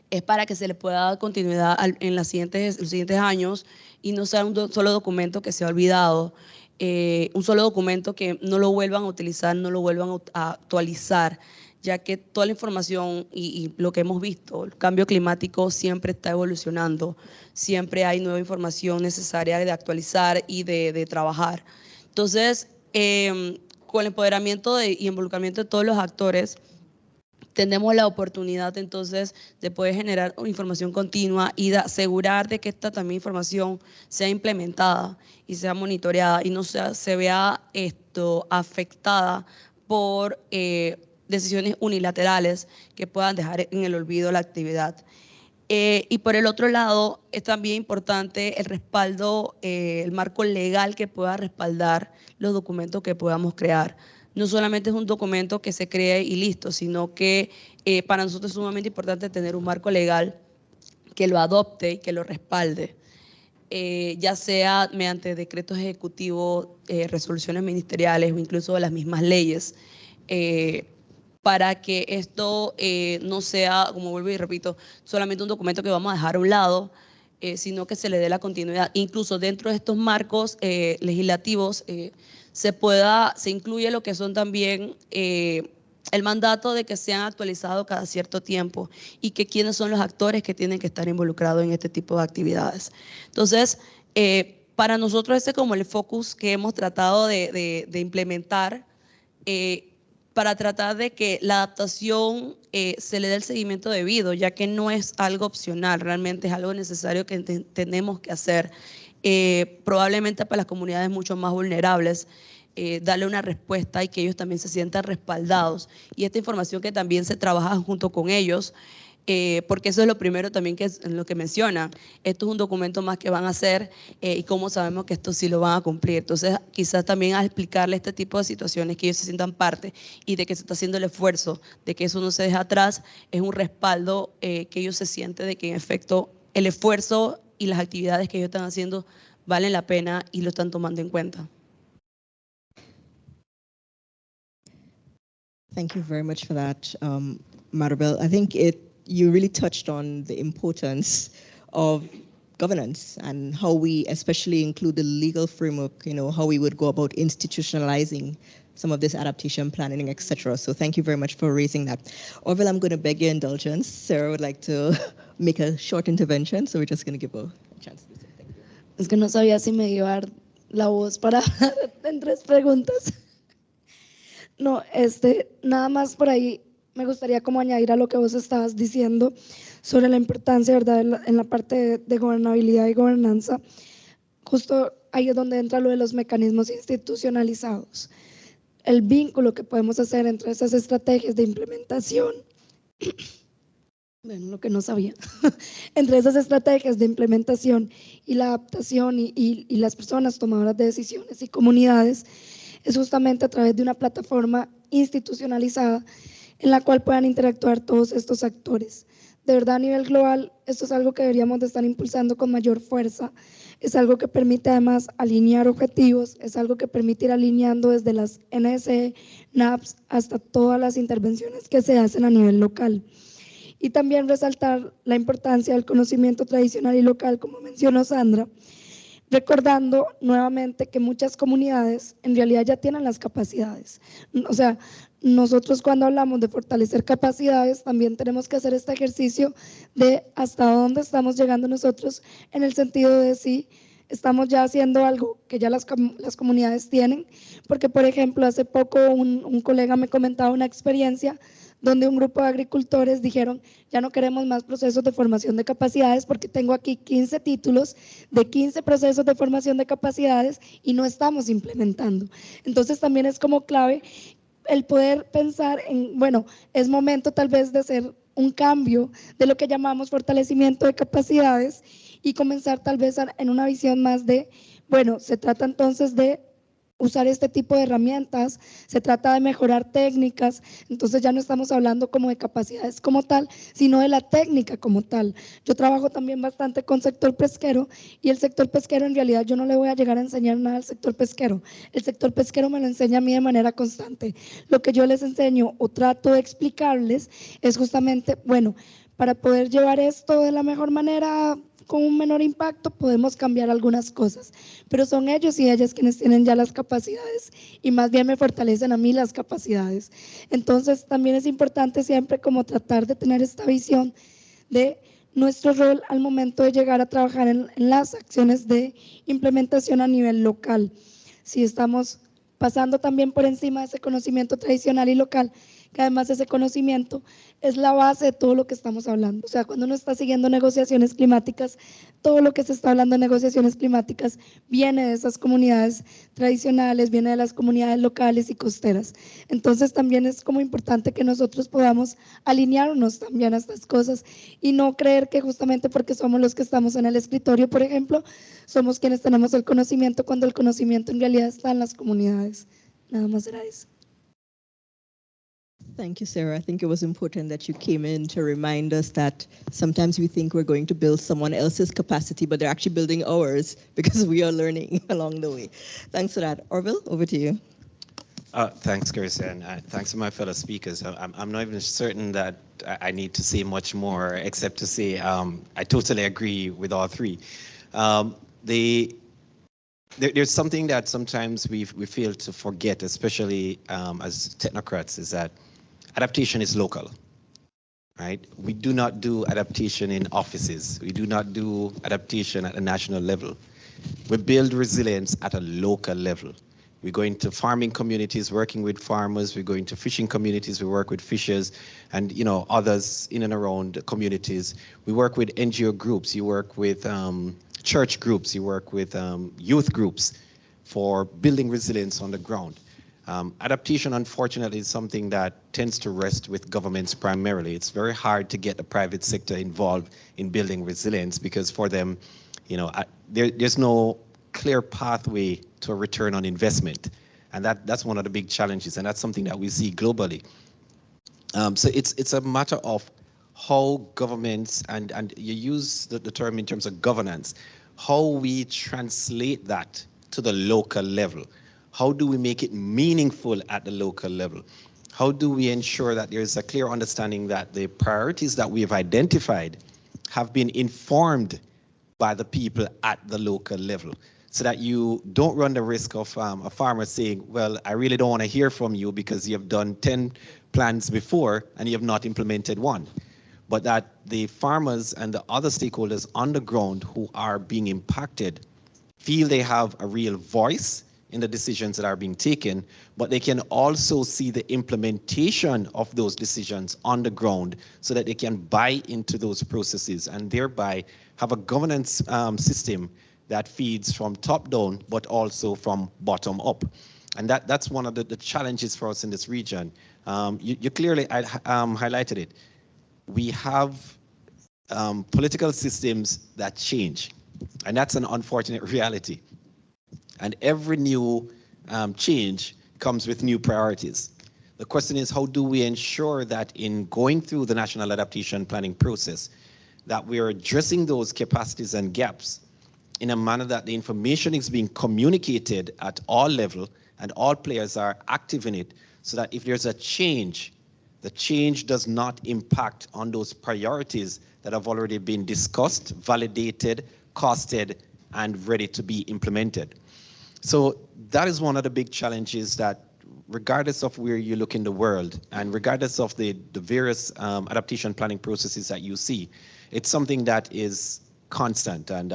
es para que se le pueda dar continuidad en los siguientes años y no sea un solo documento que se ha olvidado. un solo documento que no lo vuelvan a utilizar, no lo vuelvan a actualizar, ya que toda la información y lo que hemos visto, el cambio climático siempre está evolucionando, siempre hay nueva información necesaria de actualizar y de trabajar. Entonces, con el empoderamiento y involucramiento de todos los actores, tenemos la oportunidad entonces de poder generar información continua y de asegurar de que esta también información sea implementada y sea monitoreada y no se vea afectada por decisiones unilaterales que puedan dejar en el olvido la actividad. Y por el otro lado, es también importante el respaldo, el marco legal que pueda respaldar los documentos que podamos crear. No solamente es un documento que se cree y listo, sino que para nosotros es sumamente importante tener un marco legal que lo adopte y que lo respalde, ya sea mediante decretos ejecutivos, resoluciones ministeriales o incluso las mismas leyes, para que esto no sea, como vuelvo y repito, solamente un documento que vamos a dejar a un lado, sino que se le dé la continuidad. Incluso dentro de estos marcos legislativos se incluye lo que son también el mandato de que sean actualizados cada cierto tiempo y que quiénes son los actores que tienen que estar involucrados en este tipo de actividades. Entonces, para nosotros ese es como el focus que hemos tratado de implementar para tratar de que la adaptación se le dé el seguimiento debido, ya que no es algo opcional, realmente es algo necesario que tenemos que hacer. Probablemente para las comunidades mucho más vulnerables, darle una respuesta y que ellos también se sientan respaldados. Y esta información que también se trabaja junto con ellos, porque eso es lo primero también que es lo que menciona. Esto es un documento más que van a hacer y cómo sabemos que esto sí lo van a cumplir. Entonces, quizás también al explicarle este tipo de situaciones, que ellos se sientan parte y de que se está haciendo el esfuerzo, de que eso no se deja atrás, es un respaldo que ellos se sienten de que en efecto el esfuerzo y las actividades que ellos están haciendo valen la pena y lo están tomando en cuenta. Thank you very much for that, Maribel. I think you really touched on the importance of governance and how we especially include the legal framework, how we would go about institutionalizing some of this adaptation planning, etc. So thank you very much for raising that. Orville, I'm going to beg your indulgence. Sarah would like to make a short intervention, so we're just going to give a chance. Thank you. Es que no sabía si me iba a dar la voz para en 3 preguntas. No, nada más por ahí me gustaría como añadir a lo que vos estabas diciendo sobre la importancia, ¿verdad?, en la parte de gobernabilidad y gobernanza. Justo ahí es donde entra lo de los mecanismos institucionalizados. El vínculo que podemos hacer entre esas estrategias de implementación, bueno, lo que no sabía, entre esas estrategias de implementación y la adaptación y las personas tomadoras de decisiones y comunidades, es justamente a través de una plataforma institucionalizada en la cual puedan interactuar todos estos actores. De verdad, a nivel global, esto es algo que deberíamos de estar impulsando con mayor fuerza, es algo que permite además alinear objetivos, es algo que permite ir alineando desde las NSE, NAPS, hasta todas las intervenciones que se hacen a nivel local. Y también resaltar la importancia del conocimiento tradicional y local, como mencionó Sandra, recordando nuevamente que muchas comunidades en realidad ya tienen las capacidades. O sea, nosotros cuando hablamos de fortalecer capacidades también tenemos que hacer este ejercicio de hasta dónde estamos llegando nosotros, en el sentido de si estamos ya haciendo algo que ya las comunidades tienen, porque por ejemplo hace poco un colega me comentaba una experiencia donde un grupo de agricultores dijeron, ya no queremos más procesos de formación de capacidades porque tengo aquí 15 títulos de 15 procesos de formación de capacidades y no estamos implementando. Entonces también es como clave el poder pensar en, bueno, es momento tal vez de hacer un cambio de lo que llamamos fortalecimiento de capacidades y comenzar tal vez en una visión más de, bueno, se trata entonces de usar este tipo de herramientas, se trata de mejorar técnicas, entonces ya no estamos hablando como de capacidades como tal, sino de la técnica como tal. Yo trabajo también bastante con sector pesquero y el sector pesquero en realidad yo no le voy a llegar a enseñar nada al sector pesquero, el sector pesquero me lo enseña a mí de manera constante. Lo que yo les enseño o trato de explicarles es justamente, bueno, para poder llevar esto de la mejor manera con un menor impacto podemos cambiar algunas cosas, pero son ellos y ellas quienes tienen ya las capacidades y más bien me fortalecen a mí las capacidades. Entonces también es importante siempre como tratar de tener esta visión de nuestro rol al momento de llegar a trabajar en las acciones de implementación a nivel local. Si estamos pasando también por encima de ese conocimiento tradicional y local, que además ese conocimiento es la base de todo lo que estamos hablando. O sea, cuando uno está siguiendo negociaciones climáticas, todo lo que se está hablando de negociaciones climáticas viene de esas comunidades tradicionales, viene de las comunidades locales y costeras. Entonces también es como importante que nosotros podamos alinearnos también a estas cosas y no creer que justamente porque somos los que estamos en el escritorio, por ejemplo, somos quienes tenemos el conocimiento cuando el conocimiento en realidad está en las comunidades. Nada más era eso. Thank you, Sarah. I think it was important that you came in to remind us that sometimes we think we're going to build someone else's capacity, but they're actually building ours because we are learning along the way. Thanks for that. Orville, over to you. Thanks, Carissa, and thanks to my fellow speakers. I'm not even certain that I need to say much more, except to say I totally agree with all three. There's something that sometimes we fail to forget, especially as technocrats, is that adaptation is local, right? We do not do adaptation in offices. We do not do adaptation at a national level. We build resilience at a local level. We go into farming communities, working with farmers. We go into fishing communities. We work with fishers and others in and around the communities. We work with NGO groups. You work with church groups. You work with youth groups for building resilience on the ground. Adaptation, unfortunately, is something that tends to rest with governments primarily. It's very hard to get the private sector involved in building resilience because for them, there's no clear pathway to a return on investment. And that's one of the big challenges, and that's something that we see globally. So it's a matter of how governments, and you use the term in terms of governance, how we translate that to the local level. How do we make it meaningful at the local level? How do we ensure that there is a clear understanding that the priorities that we have identified have been informed by the people at the local level, so that you don't run the risk of a farmer saying, well, I really don't want to hear from you because you have done 10 plans before and you have not implemented one. But that the farmers and the other stakeholders on the ground who are being impacted feel they have a real voice in the decisions that are being taken, but they can also see the implementation of those decisions on the ground so that they can buy into those processes and thereby have a governance system that feeds from top down, but also from bottom up. And that's one of the challenges for us in this region. You clearly highlighted it. We have political systems that change, and that's an unfortunate reality. And every new change comes with new priorities. The question is, how do we ensure that in going through the national adaptation planning process, that we are addressing those capacities and gaps in a manner that the information is being communicated at all levels and all players are active in it, so that if there's a change, the change does not impact on those priorities that have already been discussed, validated, costed, and ready to be implemented. So that is one of the big challenges that, regardless of where you look in the world and regardless of the various adaptation planning processes that you see, it's something that is constant. And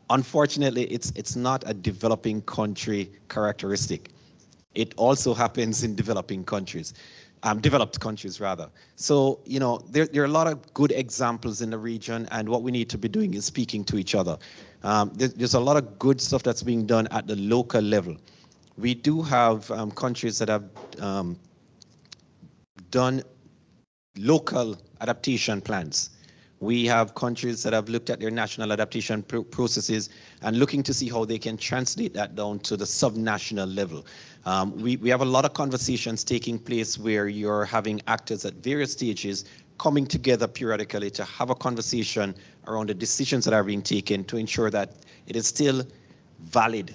unfortunately, it's not a developing country characteristic. It also happens in developing countries. Developed countries rather. So, there are a lot of good examples in the region, and what we need to be doing is speaking to each other. There's a lot of good stuff that's being done at the local level. We do have countries that have done local adaptation plans. We have countries that have looked at their national adaptation processes and looking to see how they can translate that down to the subnational level. We have a lot of conversations taking place where you're having actors at various stages coming together periodically to have a conversation around the decisions that are being taken to ensure that it is still valid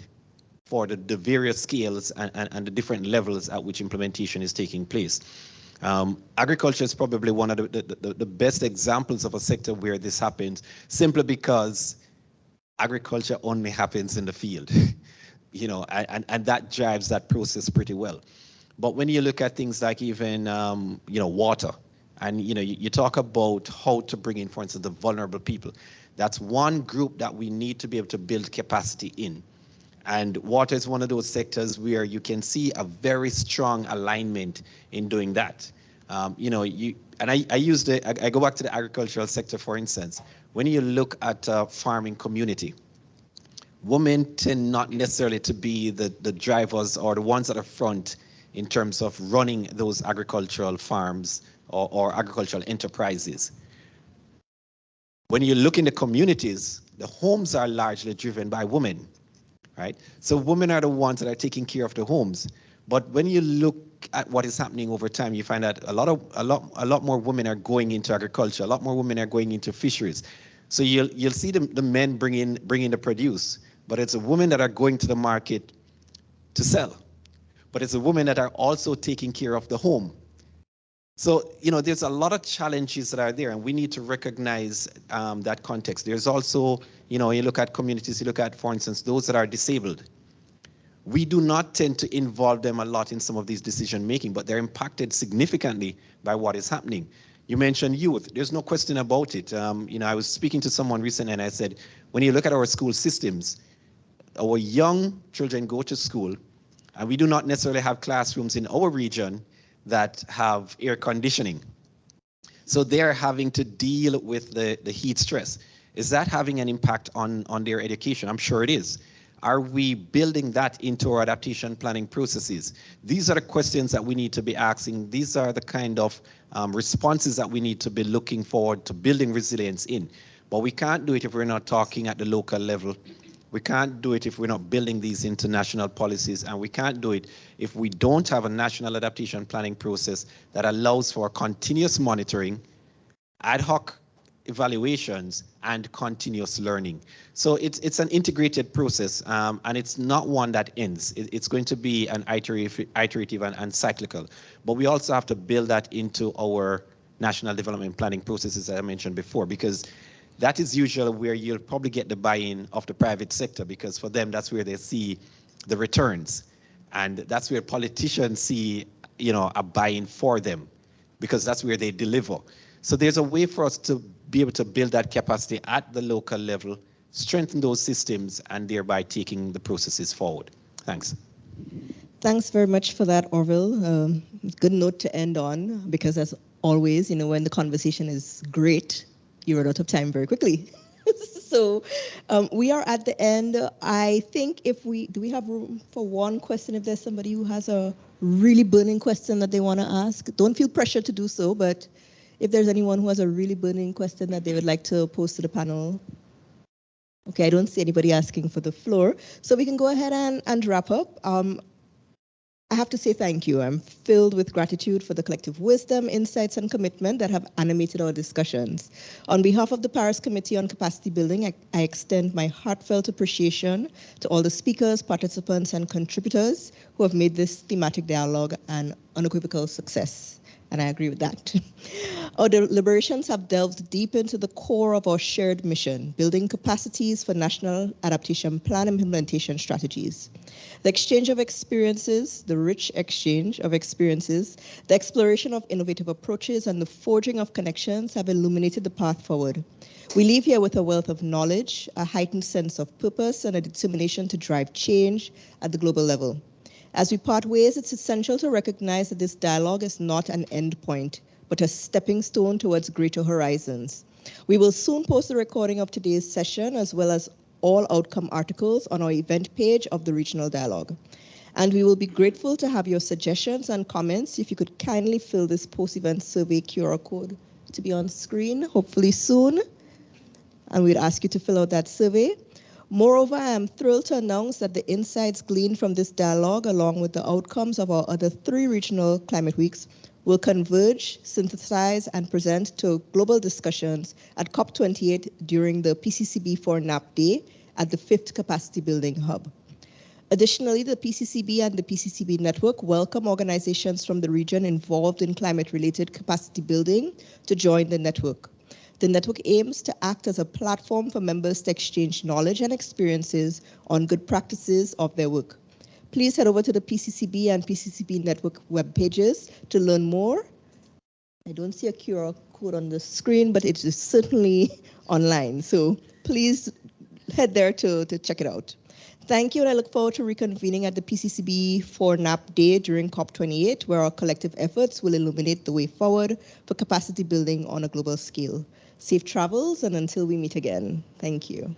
for the various scales and the different levels at which implementation is taking place. Agriculture is probably one of the best examples of a sector where this happens, simply because agriculture only happens in the field, and that drives that process pretty well. But when you look at things like even, water, and, you talk about how to bring in, for instance, the vulnerable people, that's one group that we need to be able to build capacity in. And water is one of those sectors where you can see a very strong alignment in doing that. I go back to the agricultural sector, for instance. When you look at a farming community, women tend not necessarily to be the drivers or the ones at the front in terms of running those agricultural farms or agricultural enterprises. When you look in the communities, the homes are largely driven by women, right? So women are the ones that are taking care of the homes. But when you look at what is happening over time, you find that a lot more women are going into agriculture. A lot more women are going into fisheries. So you'll see the men bringing the produce, but it's the women that are going to the market to sell. But it's the women that are also taking care of the home. So, there's a lot of challenges that are there, and we need to recognize that context. There's also, you look at communities, you look at, for instance, those that are disabled. We do not tend to involve them a lot in some of these decision making, but they're impacted significantly by what is happening. You mentioned youth. There's no question about it. I was speaking to someone recently, and I said, when you look at our school systems, our young children go to school, and we do not necessarily have classrooms in our region that have air conditioning. So they're having to deal with the heat stress. Is that having an impact on their education? I'm sure it is. Are we building that into our adaptation planning processes? These are the questions that we need to be asking. These are the kind of responses that we need to be looking forward to building resilience in. But we can't do it if we're not talking at the local level. We can't do it if we're not building these international policies, and we can't do it if we don't have a national adaptation planning process that allows for continuous monitoring, ad hoc evaluations, and continuous learning. So it's an integrated process, and it's not one that ends. It's going to be an iterative and cyclical. But we also have to build that into our national development planning processes, as I mentioned before, because that is usually where you'll probably get the buy-in of the private sector, because for them, that's where they see the returns. And that's where politicians see, a buy-in for them, because that's where they deliver. So there's a way for us to be able to build that capacity at the local level, strengthen those systems, and thereby taking the processes forward. Thanks. Thanks very much for that, Orville. Good note to end on, because as always, when the conversation is great, you run out of time very quickly. So we are at the end. I think do we have room for one question if there's somebody who has a really burning question that they want to ask? Don't feel pressure to do so, but if there's anyone who has a really burning question that they would like to pose to the panel. Okay, I don't see anybody asking for the floor. So we can go ahead and wrap up. I have to say thank you. I'm filled with gratitude for the collective wisdom, insights, and commitment that have animated our discussions. On behalf of the Paris Committee on Capacity Building, I extend my heartfelt appreciation to all the speakers, participants, and contributors who have made this thematic dialogue an unequivocal success. And I agree with that. Our deliberations have delved deep into the core of our shared mission, building capacities for national adaptation plan implementation strategies. The exchange of experiences, the rich exchange of experiences, the exploration of innovative approaches, and the forging of connections have illuminated the path forward. We leave here with a wealth of knowledge, a heightened sense of purpose, and a determination to drive change at the global level. As we part ways, it's essential to recognize that this dialogue is not an end point, but a stepping stone towards greater horizons. We will soon post the recording of today's session, as well as all outcome articles on our event page of the Regional Dialogue. And we will be grateful to have your suggestions and comments. If you could kindly fill this post-event survey QR code to be on screen, hopefully soon. And we'd ask you to fill out that survey. Moreover, I am thrilled to announce that the insights gleaned from this dialogue, along with the outcomes of our other 3 regional climate weeks, will converge, synthesize, and present to global discussions at COP28 during the PCCB 4 NAP Day at the 5th Capacity Building Hub. Additionally, the PCCB and the PCCB network welcome organizations from the region involved in climate-related capacity building to join the network. The network aims to act as a platform for members to exchange knowledge and experiences on good practices of their work. Please head over to the PCCB and PCCB network web pages to learn more. I don't see a QR code on the screen, but it is certainly online. So please head there to check it out. Thank you, and I look forward to reconvening at the PCCB 4NAP Day during COP28, where our collective efforts will illuminate the way forward for capacity building on a global scale. Safe travels, and until we meet again, thank you.